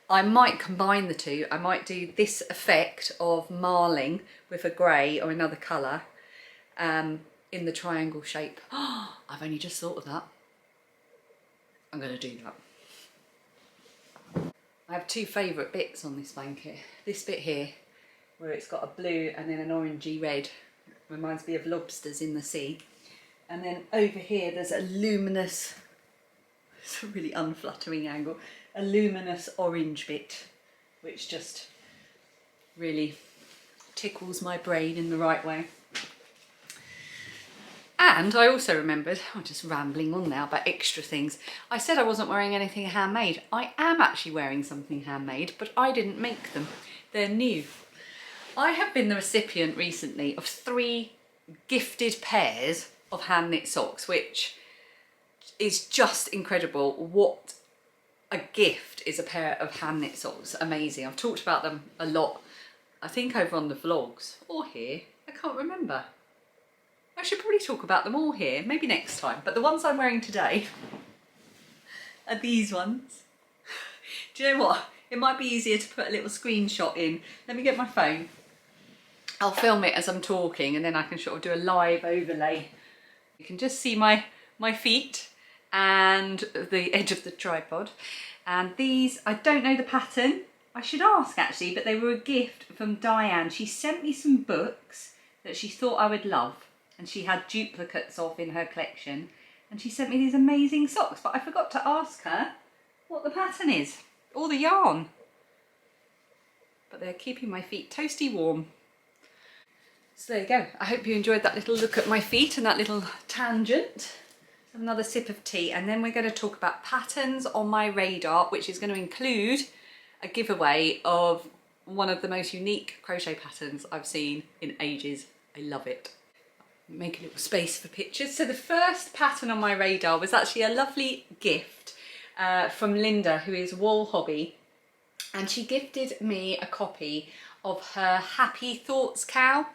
I might combine the two. I might do this effect of marling with a grey or another colour in the triangle shape. Oh, I've only just thought of that. I'm going to do that. I have two favourite bits on this blanket. This bit here, where it's got a blue and then an orangey red. Reminds me of lobsters in the sea. And then over here there's a luminous, it's a really unflattering angle, a luminous orange bit, which just really tickles my brain in the right way. And I also remembered, I'm just rambling on now about extra things. I said I wasn't wearing anything handmade. I am actually wearing something handmade, but I didn't make them. They're new. I have been the recipient recently of 3 gifted pairs of hand knit socks, which is just incredible. What a gift is a pair of hand knit socks. Amazing. I've talked about them a lot, I think over on the vlogs or here, I can't remember. I should probably talk about them all here, maybe next time, but the ones I'm wearing today are these ones. Do you know what? It might be easier to put a little screenshot in. Let me get my phone. I'll film it as I'm talking and then I can sort of do a live overlay. You can just see my feet and the edge of the tripod. And these, I don't know the pattern. I should ask actually, but they were a gift from Diane. She sent me some books that she thought I would love, and she had duplicates of in her collection, and she sent me these amazing socks, but I forgot to ask her what the pattern is or the yarn. But they're keeping my feet toasty warm. So there you go. I hope you enjoyed that little look at my feet and that little tangent. Have another sip of tea, and then we're going to talk about patterns on my radar, which is going to include a giveaway of one of the most unique crochet patterns I've seen in ages. I love it. Make a little space for pictures. So the first pattern on my radar was actually a lovely gift from Linda, who is Wall Hobby, and she gifted me a copy of her Happy Thoughts cow,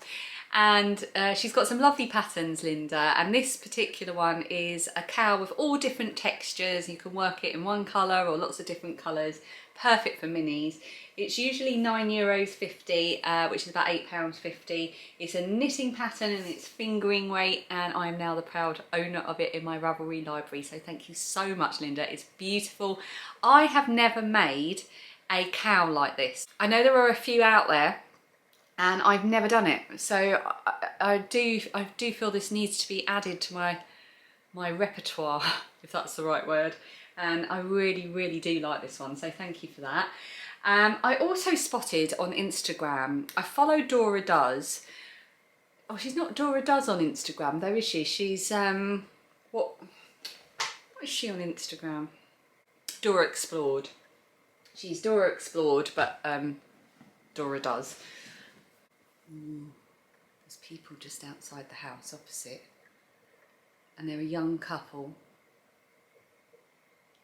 and she's got some lovely patterns, Linda, and this particular one is a cow with all different textures. You can work it in one colour or lots of different colours, perfect for minis. It's usually €9.50, which is about £8.50. It's a knitting pattern and it's fingering weight, and I'm now the proud owner of it in my Ravelry library. So thank you so much, Linda. It's beautiful. I have never made a cow like this. I know there are a few out there, and I've never done it. So I do feel this needs to be added to my repertoire, if that's the right word. And I really, really do like this one. So thank you for that. I also spotted on Instagram, I follow Dora Does. Oh, she's not Dora Does on Instagram though, is she? She's, what is she on Instagram? Dora Explored. She's Dora Explored, but Dora Does. There's people just outside the house opposite, and they're a young couple.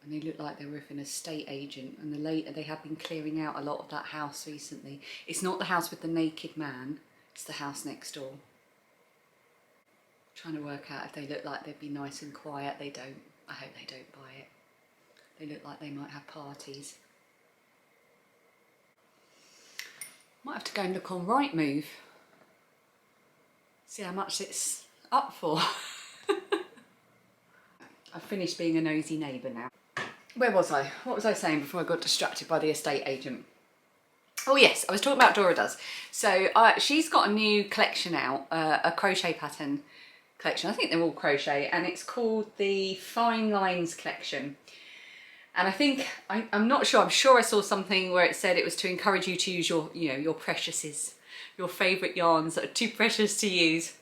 And they look like they're with an estate agent, and they have been clearing out a lot of that house recently. It's not the house with the naked man, it's the house next door. Trying to work out if they look like they'd be nice and quiet. They don't. I hope they don't buy it. They look like they might have parties. Might have to go and look on Rightmove. See how much it's up for. I've finished being a nosy neighbour now. Where was I? What was I saying before I got distracted by the estate agent? Oh yes, I was talking about Dora Does. So she's got a new collection out, a crochet pattern collection. I think they're all crochet, and it's called the Fine Lines collection. And I think, I'm not sure, I'm sure I saw something where it said it was to encourage you to use your, your preciouses, your favourite yarns that are too precious to use,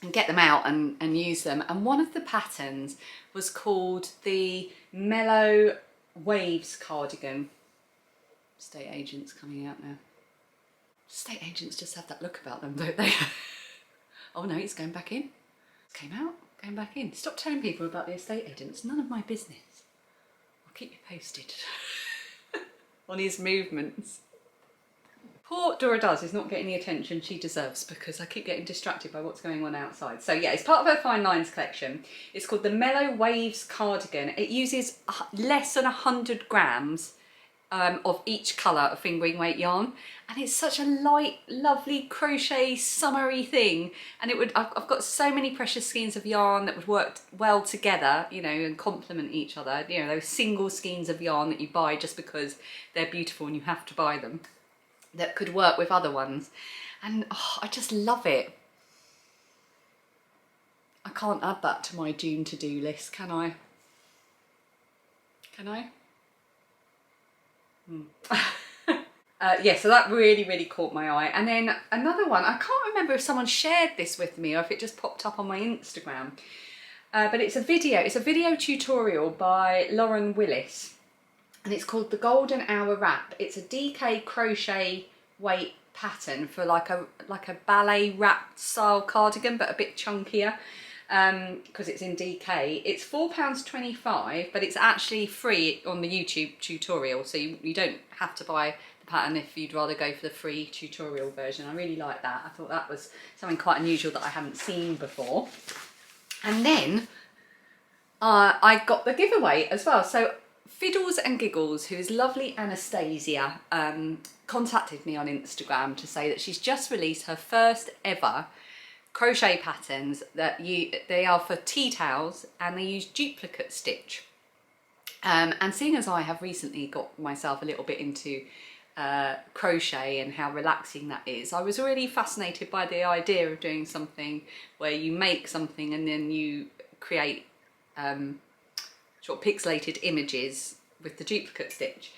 and get them out and use them. And one of the patterns was called the Mellow Waves cardigan. Estate agents coming out now. Estate agents just have that look about them, don't they? Oh no, it's going back in. It came out, going back in. Stop telling people about the estate agents, none of my business. I'll keep you posted on his movements. Poor Dora Does is not getting the attention she deserves because I keep getting distracted by what's going on outside. So yeah, it's part of her Fine Lines collection. It's called the Mellow Waves Cardigan. It uses less than 100 grams of each colour of fingering weight yarn, and it's such a light, lovely crochet summery thing. And it would, I've got so many precious skeins of yarn that would work well together, you know, and complement each other. You know, those single skeins of yarn that you buy just because they're beautiful and you have to buy them, that could work with other ones. And oh, I just love it. I can't add that to my June to-do list, can I? Can I? Yeah, so that really caught my eye. And then another one, I can't remember if someone shared this with me or if it just popped up on my Instagram, but it's a video tutorial by Lauren Willis, and it's called the Golden Hour Wrap. It's a DK crochet weight pattern for like a ballet wrap style cardigan, but a bit chunkier, because it's in DK. It's £4.25, but it's actually free on the YouTube tutorial, so you don't have to buy the pattern if you'd rather go for the free tutorial version. I really like that. I thought that was something quite unusual that I haven't seen before. And then I got the giveaway as well. So Fiddles and Giggles, who is lovely Anastasia, contacted me on Instagram to say that she's just released her first ever crochet patterns that they are for tea towels, and they use duplicate stitch. And seeing as I have recently got myself a little bit into crochet and how relaxing that is, I was really fascinated by the idea of doing something where you make something and then you create sort of pixelated images with the duplicate stitch.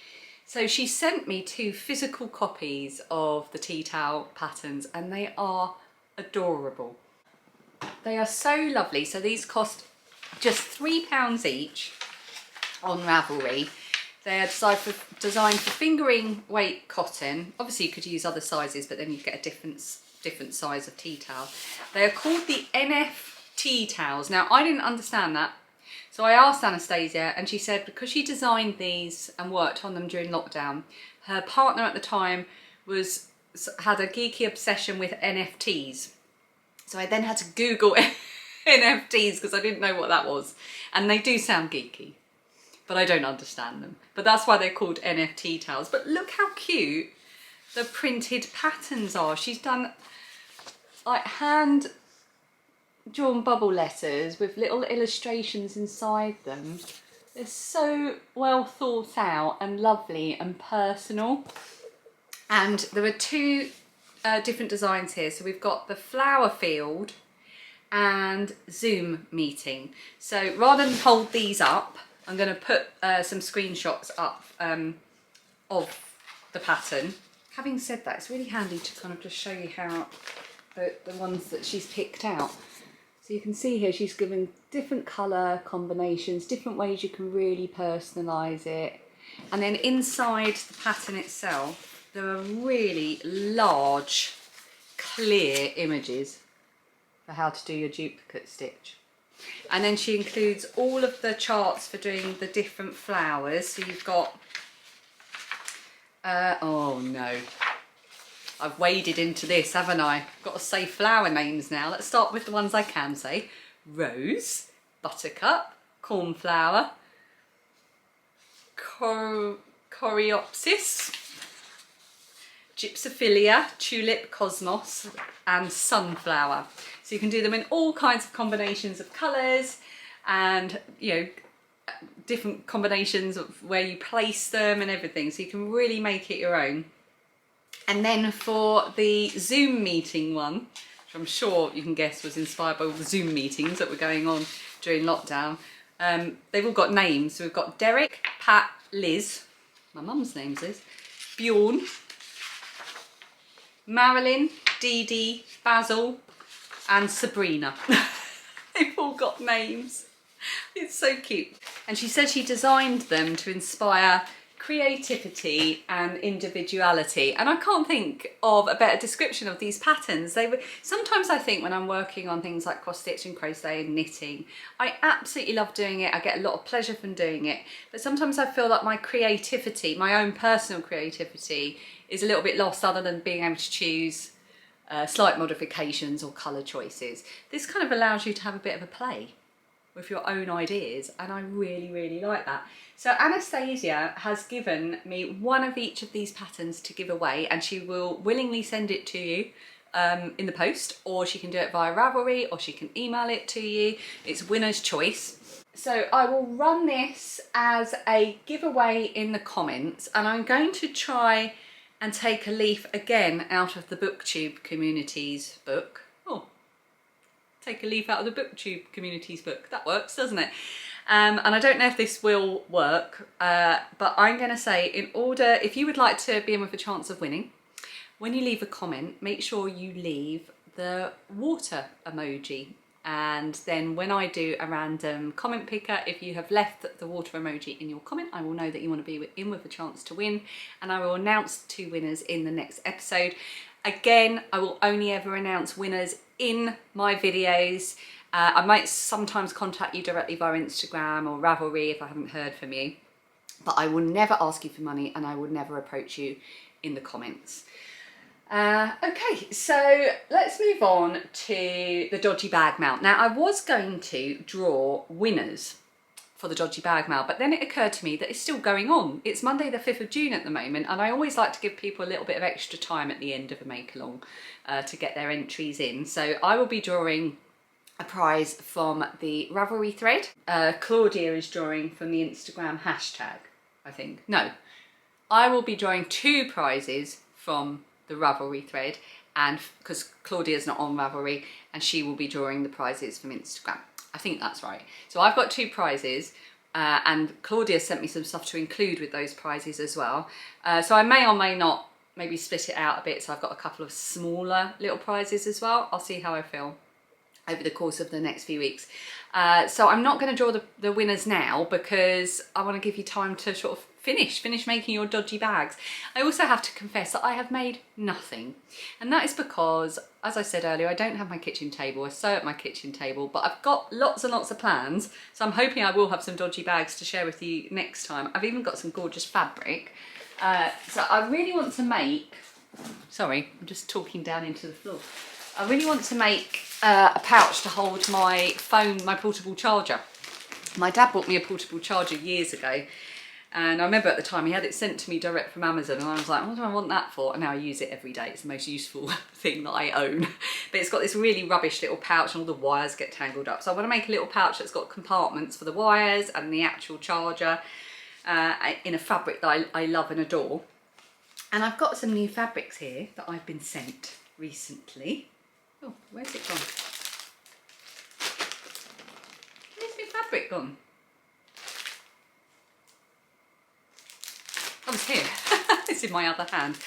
So she sent me 2 physical copies of the tea towel patterns, and they are adorable. They are so lovely. So these cost just £3 each on Ravelry. They are designed for fingering weight cotton. Obviously you could use other sizes, but then you get a different size of tea towel. They are called the NF tea towels. Now I didn't understand that, so I asked Anastasia, and she said because she designed these and worked on them during lockdown, her partner at the time had a geeky obsession with NFTs. So I then had to Google NFTs because I didn't know what that was. And they do sound geeky, but I don't understand them. But that's why they're called NFT towels. But look how cute the printed patterns are. She's done like hand drawn bubble letters with little illustrations inside them. They're so well thought out and lovely and personal. And there are 2 different designs here. So we've got the flower field and Zoom meeting. So rather than hold these up, I'm going to put some screenshots up of the pattern. Having said that, it's really handy to kind of just show you how the ones that she's picked out. So you can see here she's given different colour combinations, different ways you can really personalise it. And then inside the pattern itself, there are really large, clear images for how to do your duplicate stitch. And then she includes all of the charts for doing the different flowers. So you've got, oh no, I've waded into this, haven't I? Got to say flower names now. Let's start with the ones I can say. Rose, buttercup, cornflower, coreopsis, gypsophilia, tulip, cosmos, and sunflower. So you can do them in all kinds of combinations of colours, and you know, different combinations of where you place them and everything, so you can really make it your own. And then for the Zoom meeting one, which I'm sure you can guess was inspired by all the Zoom meetings that were going on during lockdown, they've all got names. So we've got Derek, Pat, Liz, my mum's name's Liz, Bjorn, Marilyn, Dee Dee, Basil, and Sabrina. They've all got names. It's so cute. And she said she designed them to inspire creativity and individuality, and I can't think of a better description of these patterns. They were, sometimes I think when I'm working on things like cross stitch and crochet and knitting, I absolutely love doing it. I get a lot of pleasure from doing it, but sometimes I feel like my creativity, my own personal creativity, is a little bit lost other than being able to choose slight modifications or colour choices. This kind of allows you to have a bit of a play with your own ideas, and I really, really like that. So Anastasia has given me one of each of these patterns to give away, and she will willingly send it to you in the post, or she can do it via Ravelry, or she can email it to you. It's winner's choice. So I will run this as a giveaway in the comments, and I'm going to try and take a leaf again out of the BookTube community's book. Oh, take a leaf out of the BookTube community's book. That works, doesn't it? And I don't know if this will work, but I'm going to say, in order, if you would like to be in with a chance of winning, when you leave a comment, make sure you leave the water emoji. And then when I do a random comment picker, if you have left the water emoji in your comment, I will know that you want to be in with a chance to win, and I will announce 2 winners in the next episode. Again, I will only ever announce winners in my videos. I might sometimes contact you directly via Instagram or Ravelry if I haven't heard from you, but I will never ask you for money, and I will never approach you in the comments. Okay, so let's move on to the Dodgy Bag MAL. Now, I was going to draw winners for the Dodgy Bag MAL, but then it occurred to me that it's still going on. It's Monday the 5th of June at the moment, and I always like to give people a little bit of extra time at the end of a make-along to get their entries in. So I will be drawing a prize from the Ravelry thread. Claudia is drawing from the Instagram hashtag, I think. No, I will be drawing 2 prizes from the Ravelry thread, and because Claudia's not on Ravelry, and she will be drawing the prizes from Instagram. I think that's right. So I've got 2 prizes, and Claudia sent me some stuff to include with those prizes as well. So I may or may not maybe split it out a bit, so I've got a couple of smaller little prizes as well. I'll see how I feel over the course of the next few weeks. So I'm not going to draw the winners now, because I want to give you time to sort of finish making your dodgy bags. I also have to confess that I have made nothing, and that is because, as I said earlier, I don't have my kitchen table. I sew at my kitchen table, but I've got lots and lots of plans, so I'm hoping I will have some dodgy bags to share with you next time. I've even got some gorgeous fabric, so I really want to make, sorry, I'm just talking down into the floor. I really want to make a pouch to hold my phone, my portable charger. My dad bought me a portable charger years ago, and I remember at the time he had it sent to me direct from Amazon, and I was like, what do I want that for? And now I use it every day. It's the most useful thing that I own. But it's got this really rubbish little pouch, and all the wires get tangled up. So I want to make a little pouch that's got compartments for the wires and the actual charger in a fabric that I love and adore. And I've got some new fabrics here that I've been sent recently. Oh, where's it gone? Where's my fabric gone? Oh, it's here. It's in my other hand.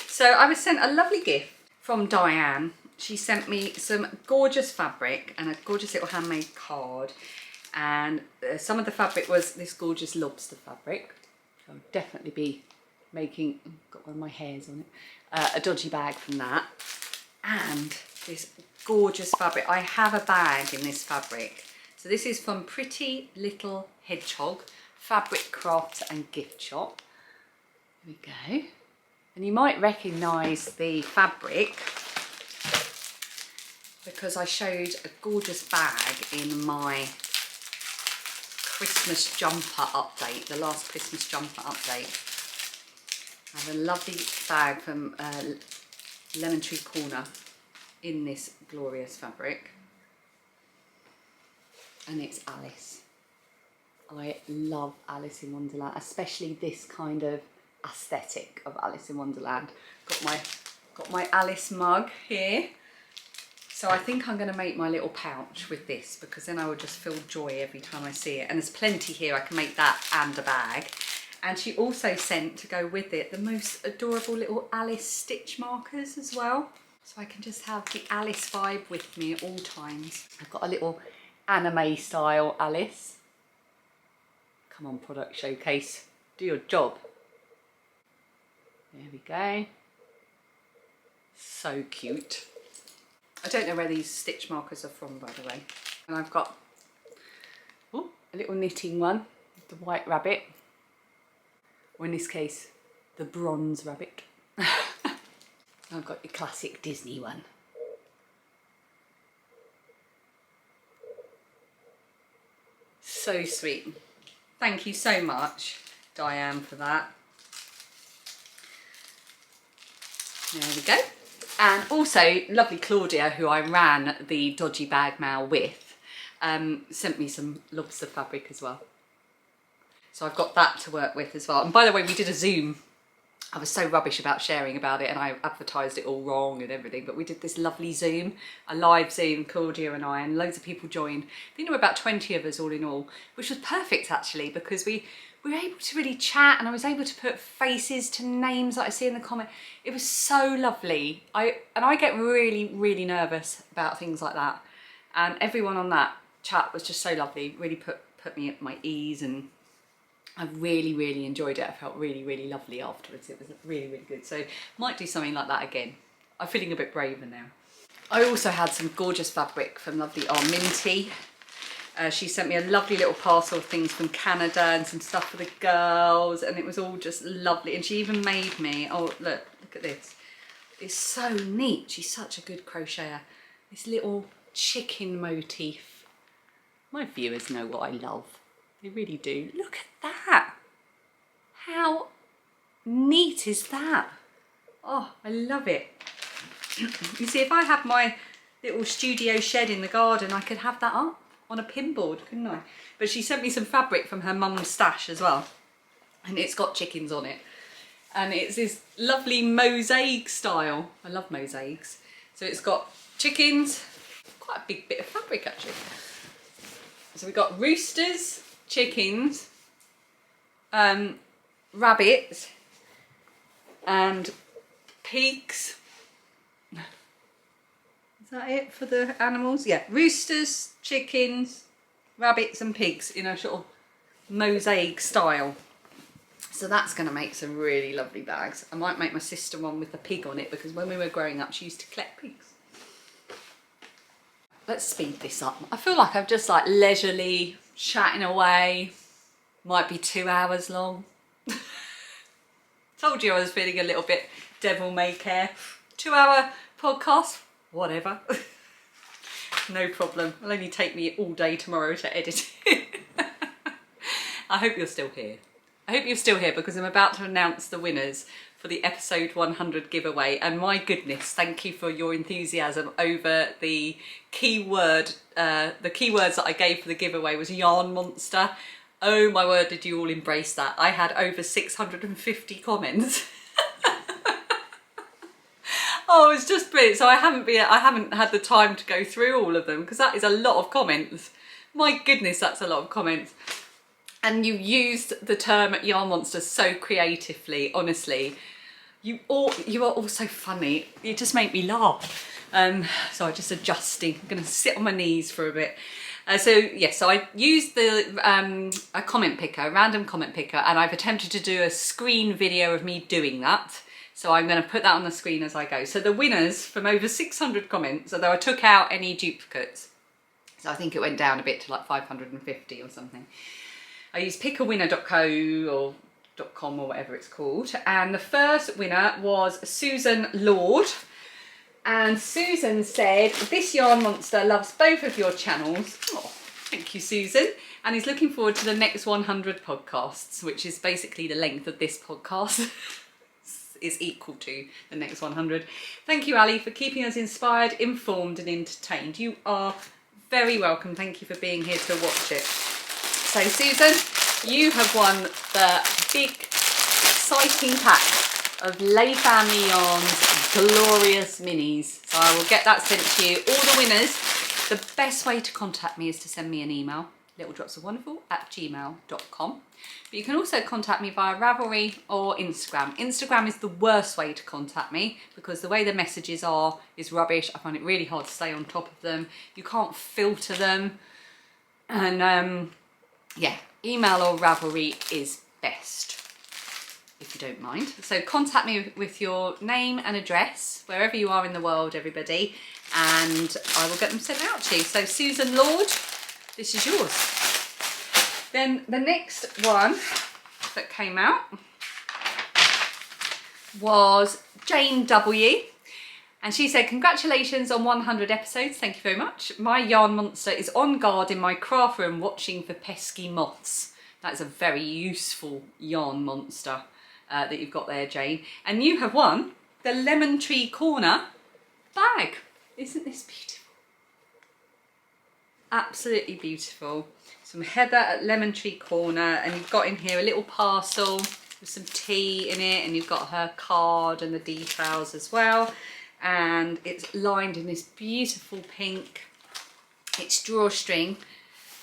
So I was sent a lovely gift from Diane. She sent me some gorgeous fabric and a gorgeous little handmade card. And some of the fabric was this gorgeous lobster fabric. I'll definitely be making, got one of my hairs on it, a dodgy bag from that. And this gorgeous fabric. I have a bag in this fabric. So this is from Pretty Little Hedgehog Fabric Crafts and Gift Shop. There we go. And you might recognise the fabric because I showed a gorgeous bag in my Christmas jumper update, the last Christmas jumper update. I have a lovely bag from Lemon Tree Corner in this glorious fabric, and it's Alice. I love Alice in Wonderland, especially this kind of aesthetic of Alice in Wonderland. Got my Alice mug here, so I think I'm going to make my little pouch with this, because then I will just feel joy every time I see it. And there's plenty here. I can make that and a bag. And she also sent to go with it the most adorable little Alice stitch markers as well. So I can just have the Alice vibe with me at all times. I've got a little anime style Alice. Come on, product showcase, do your job. There we go. So cute. I don't know where these stitch markers are from, by the way. And I've got a little knitting one, the white rabbit. Or in this case, the bronze rabbit. I've got your classic Disney one. So sweet. Thank you so much, Diane, for that. There we go. And also, lovely Claudia, who I ran the Dodgy Bag MAL with, sent me some lobster fabric as well. So I've got that to work with as well. And by the way, we did a Zoom. I was so rubbish about sharing about it and I advertised it all wrong and everything, but we did this lovely Zoom, a live Zoom, Claudia and I, and loads of people joined. I think there were about 20 of us all in all, which was perfect actually, because we were able to really chat and I was able to put faces to names that I see in the comment. It was so lovely. I get really, really nervous about things like that. And everyone on that chat was just so lovely, really put me at my ease, and I really, really enjoyed it. I felt really, really lovely afterwards. It was really, really good. So might do something like that again. I'm feeling a bit braver now. I also had some gorgeous fabric from lovely Minty. She sent me a lovely little parcel of things from Canada and some stuff for the girls, and it was all just lovely. And she even made me, oh look at this. It's so neat. She's such a good crocheter. This little chicken motif. My viewers know what I love. They really do. Look at that. How neat is that? Oh, I love it. You see, if I had my little studio shed in the garden, I could have that up on a pinboard, couldn't I? But she sent me some fabric from her mum's stash as well. And it's got chickens on it. And it's this lovely mosaic style. I love mosaics. So it's got chickens, quite a big bit of fabric actually. So we've got roosters, chickens, rabbits and pigs. Is that it for the animals? Yeah, roosters, chickens, rabbits and pigs in a sort of mosaic style. So that's going to make some really lovely bags. I might make my sister one with the pig on it, because when we were growing up she used to collect pigs. Let's speed this up. I feel like I'm just like leisurely chatting away. Might be 2 hours long. Told you I was feeling a little bit devil may care. 2 hour podcast, whatever. No problem. It'll only take me all day tomorrow to edit it. I hope you're still here. I hope you're still here, because I'm about to announce the winners for the episode 100 giveaway, and my goodness, thank you for your enthusiasm over the keyword. The keywords that I gave for the giveaway was yarn monster. Oh my word, did you all embrace that? I had over 650 comments. Oh, it's just brilliant. So I haven't had the time to go through all of them, because that is a lot of comments. My goodness, that's a lot of comments. And you used the term yarn monster so creatively, honestly. You are all so funny. You just make me laugh. So I'm just adjusting. I'm gonna sit on my knees for a bit. So I used a comment picker, a random comment picker, and I've attempted to do a screen video of me doing that. So I'm going to put that on the screen as I go. So the winners from over 600 comments, although I took out any duplicates, so I think it went down a bit to like 550 or something. I used pickawinner.co or .com or whatever it's called, and the first winner was Susan Lord. And Susan said, this yarn monster loves both of your channels. Oh, thank you, Susan. And he's looking forward to the next 100 podcasts, which is basically the length of this podcast. Is equal to the next 100. Thank you, Ali, for keeping us inspired, informed and entertained. You are very welcome. Thank you for being here to watch it. So Susan, you have won the big, exciting pack of Lay Family Yarns Glorious Minis. So I will get that sent to you. All the winners, the best way to contact me is to send me an email, littledropsofwonderful@gmail.com. But you can also contact me via Ravelry or Instagram. Instagram is the worst way to contact me, because the way the messages are is rubbish. I find it really hard to stay on top of them. You can't filter them. And yeah, email or Ravelry is best, if you don't mind. So contact me with your name and address, wherever you are in the world, everybody, and I will get them sent out to you. So Susan Lord, this is yours. Then the next one that came out was Jane W. And she said, congratulations on 100 episodes, thank you very much. My yarn monster is on guard in my craft room watching for pesky moths. That is a very useful yarn monster that you've got there, Jane. And you have won the Lemon Tree Corner bag. Isn't this beautiful? Absolutely beautiful. Some heather at Lemon Tree Corner, and you've got in here a little parcel with some tea in it, and you've got her card and the details as well. And it's lined in this beautiful pink. It's drawstring,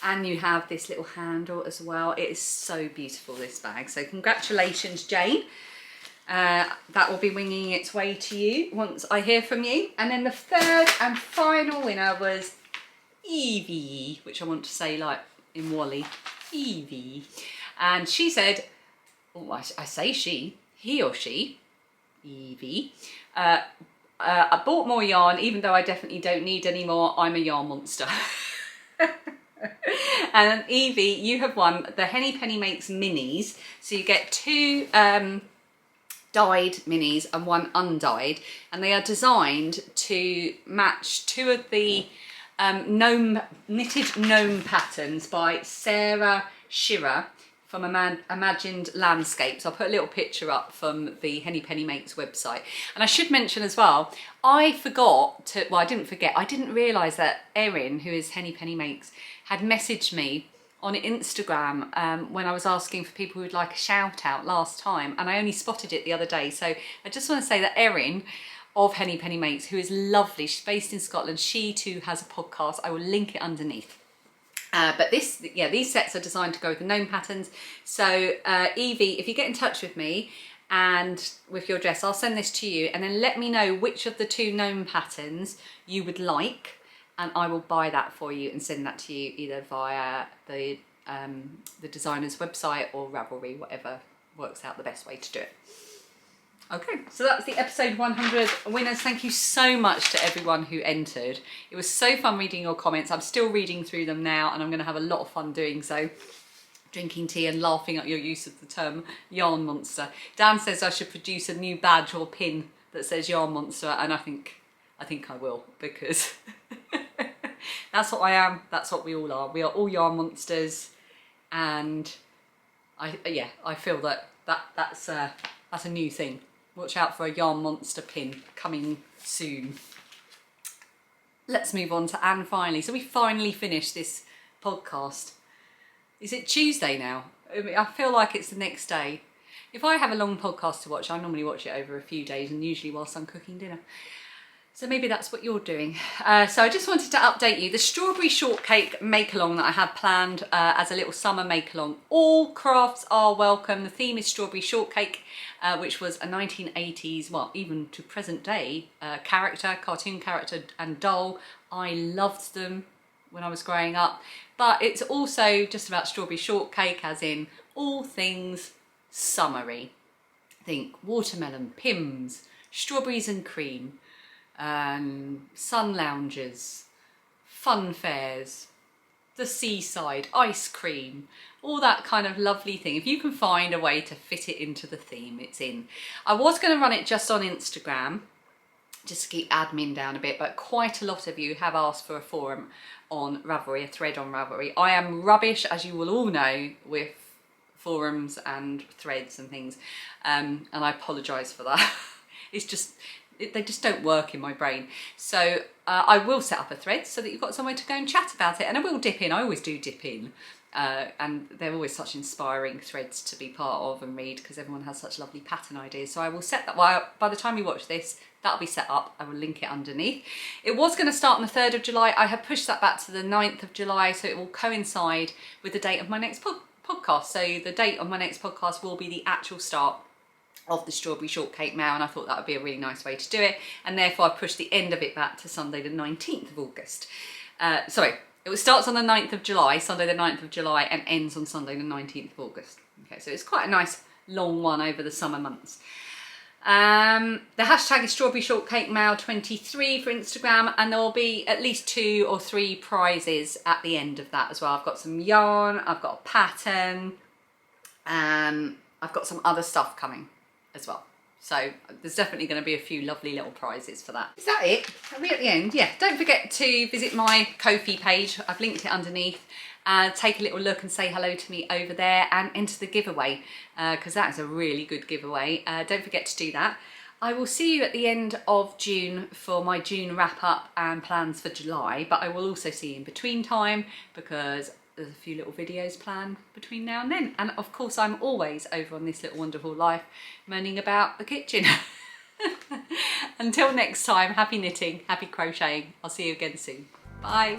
and you have this little handle as well. It is so beautiful, this bag. So congratulations, Jane. That will be winging its way to you once I hear from you. And then the third and final winner was Evie, which I want to say like in Wally, Evie. And she said, oh, I say she, he or she, Evie, I bought more yarn, even though I definitely don't need any more. I'm a yarn monster. And Evie, you have won the Henny Penny Makes minis. So you get 2 dyed minis and 1 undyed, and they are designed to match 2 of the knitted gnome patterns by Sarah Shearer from Imagined Landscapes. I'll put a little picture up from the Henny Penny Makes website. And I should mention as well, I forgot to, well, I didn't forget, I didn't realise that Erin, who is Henny Penny Makes, had messaged me on Instagram when I was asking for people who'd like a shout out last time, and I only spotted it the other day. So I just want to say that Erin of Henny Penny Makes, who is lovely, she's based in Scotland, she too has a podcast. I will link it underneath. But this, yeah, these sets are designed to go with the gnome patterns. So Evie, if you get in touch with me and with your dress, I'll send this to you, and then let me know which of the 2 gnome patterns you would like, and I will buy that for you and send that to you either via the designer's website or Ravelry, whatever works out the best way to do it. Okay, so that's the episode 100 winners. Thank you so much to everyone who entered. It was so fun reading your comments. I'm still reading through them now, and I'm going to have a lot of fun doing so, drinking tea and laughing at your use of the term yarn monster. Dan says I should produce a new badge or pin that says yarn monster, and I think I will, because that's what I am. That's what we all are. We are all yarn monsters, and I feel that's a new thing. Watch out for a yarn monster pin coming soon. Let's move on to Anne finally. So we finally finished this podcast. Is it Tuesday now? I feel like it's the next day. If I have a long podcast to watch, I normally watch it over a few days, and usually whilst I'm cooking dinner. So maybe that's what you're doing. So I just wanted to update you. The strawberry shortcake make-along that I had planned as a little summer make-along. All crafts are welcome. The theme is strawberry shortcake, which was a 1980s, well, even to present day, cartoon character and doll. I loved them when I was growing up. But it's also just about strawberry shortcake, as in all things summery. Think watermelon, Pims, strawberries and cream, sun lounges, fun fairs, the seaside, ice cream, all that kind of lovely thing. If you can find a way to fit it into the theme, it's in. I was going to run it just on Instagram, just to keep admin down a bit, but quite a lot of you have asked for a forum on Ravelry, a thread on Ravelry. I am rubbish, as you will all know, with forums and threads and things, and I apologise for that. It's just, they just don't work in my brain. So I will set up a thread so that you've got somewhere to go and chat about it, and I will dip in. I always do dip in, and they're always such inspiring threads to be part of and read, because everyone has such lovely pattern ideas. So I will set that, well, by the time you watch this, that'll be set up. I will link it underneath. It was going to start on the 3rd of July. I have pushed that back to the 9th of July, so it will coincide with the date of my next podcast. So the date of my next podcast will be the actual start of the strawberry shortcake mail, and I thought that would be a really nice way to do it, and therefore I pushed the end of it back to Sunday the 19th of August. Sorry, it starts on the 9th of July, Sunday the 9th of July, and ends on Sunday the 19th of August. Okay, so it's quite a nice long one over the summer months. The hashtag is strawberry shortcake mail 23 for Instagram, and there will be at least 2 or 3 prizes at the end of that as well. I've got some yarn, I've got a pattern, I've got some other stuff coming as well. So there's definitely going to be a few lovely little prizes for that. Is that it? Are we at the end? Yeah, don't forget to visit my Ko-fi page. I've linked it underneath. Take a little look and say hello to me over there and enter the giveaway because that is a really good giveaway. Don't forget to do that. I will see you at the end of June for my June wrap up and plans for July, but I will also see you in between time because there's a few little videos planned between now and then. And of course, I'm always over on This Little Wonderful Life moaning about the kitchen. Until next time, happy knitting, happy crocheting. I'll see you again soon. Bye.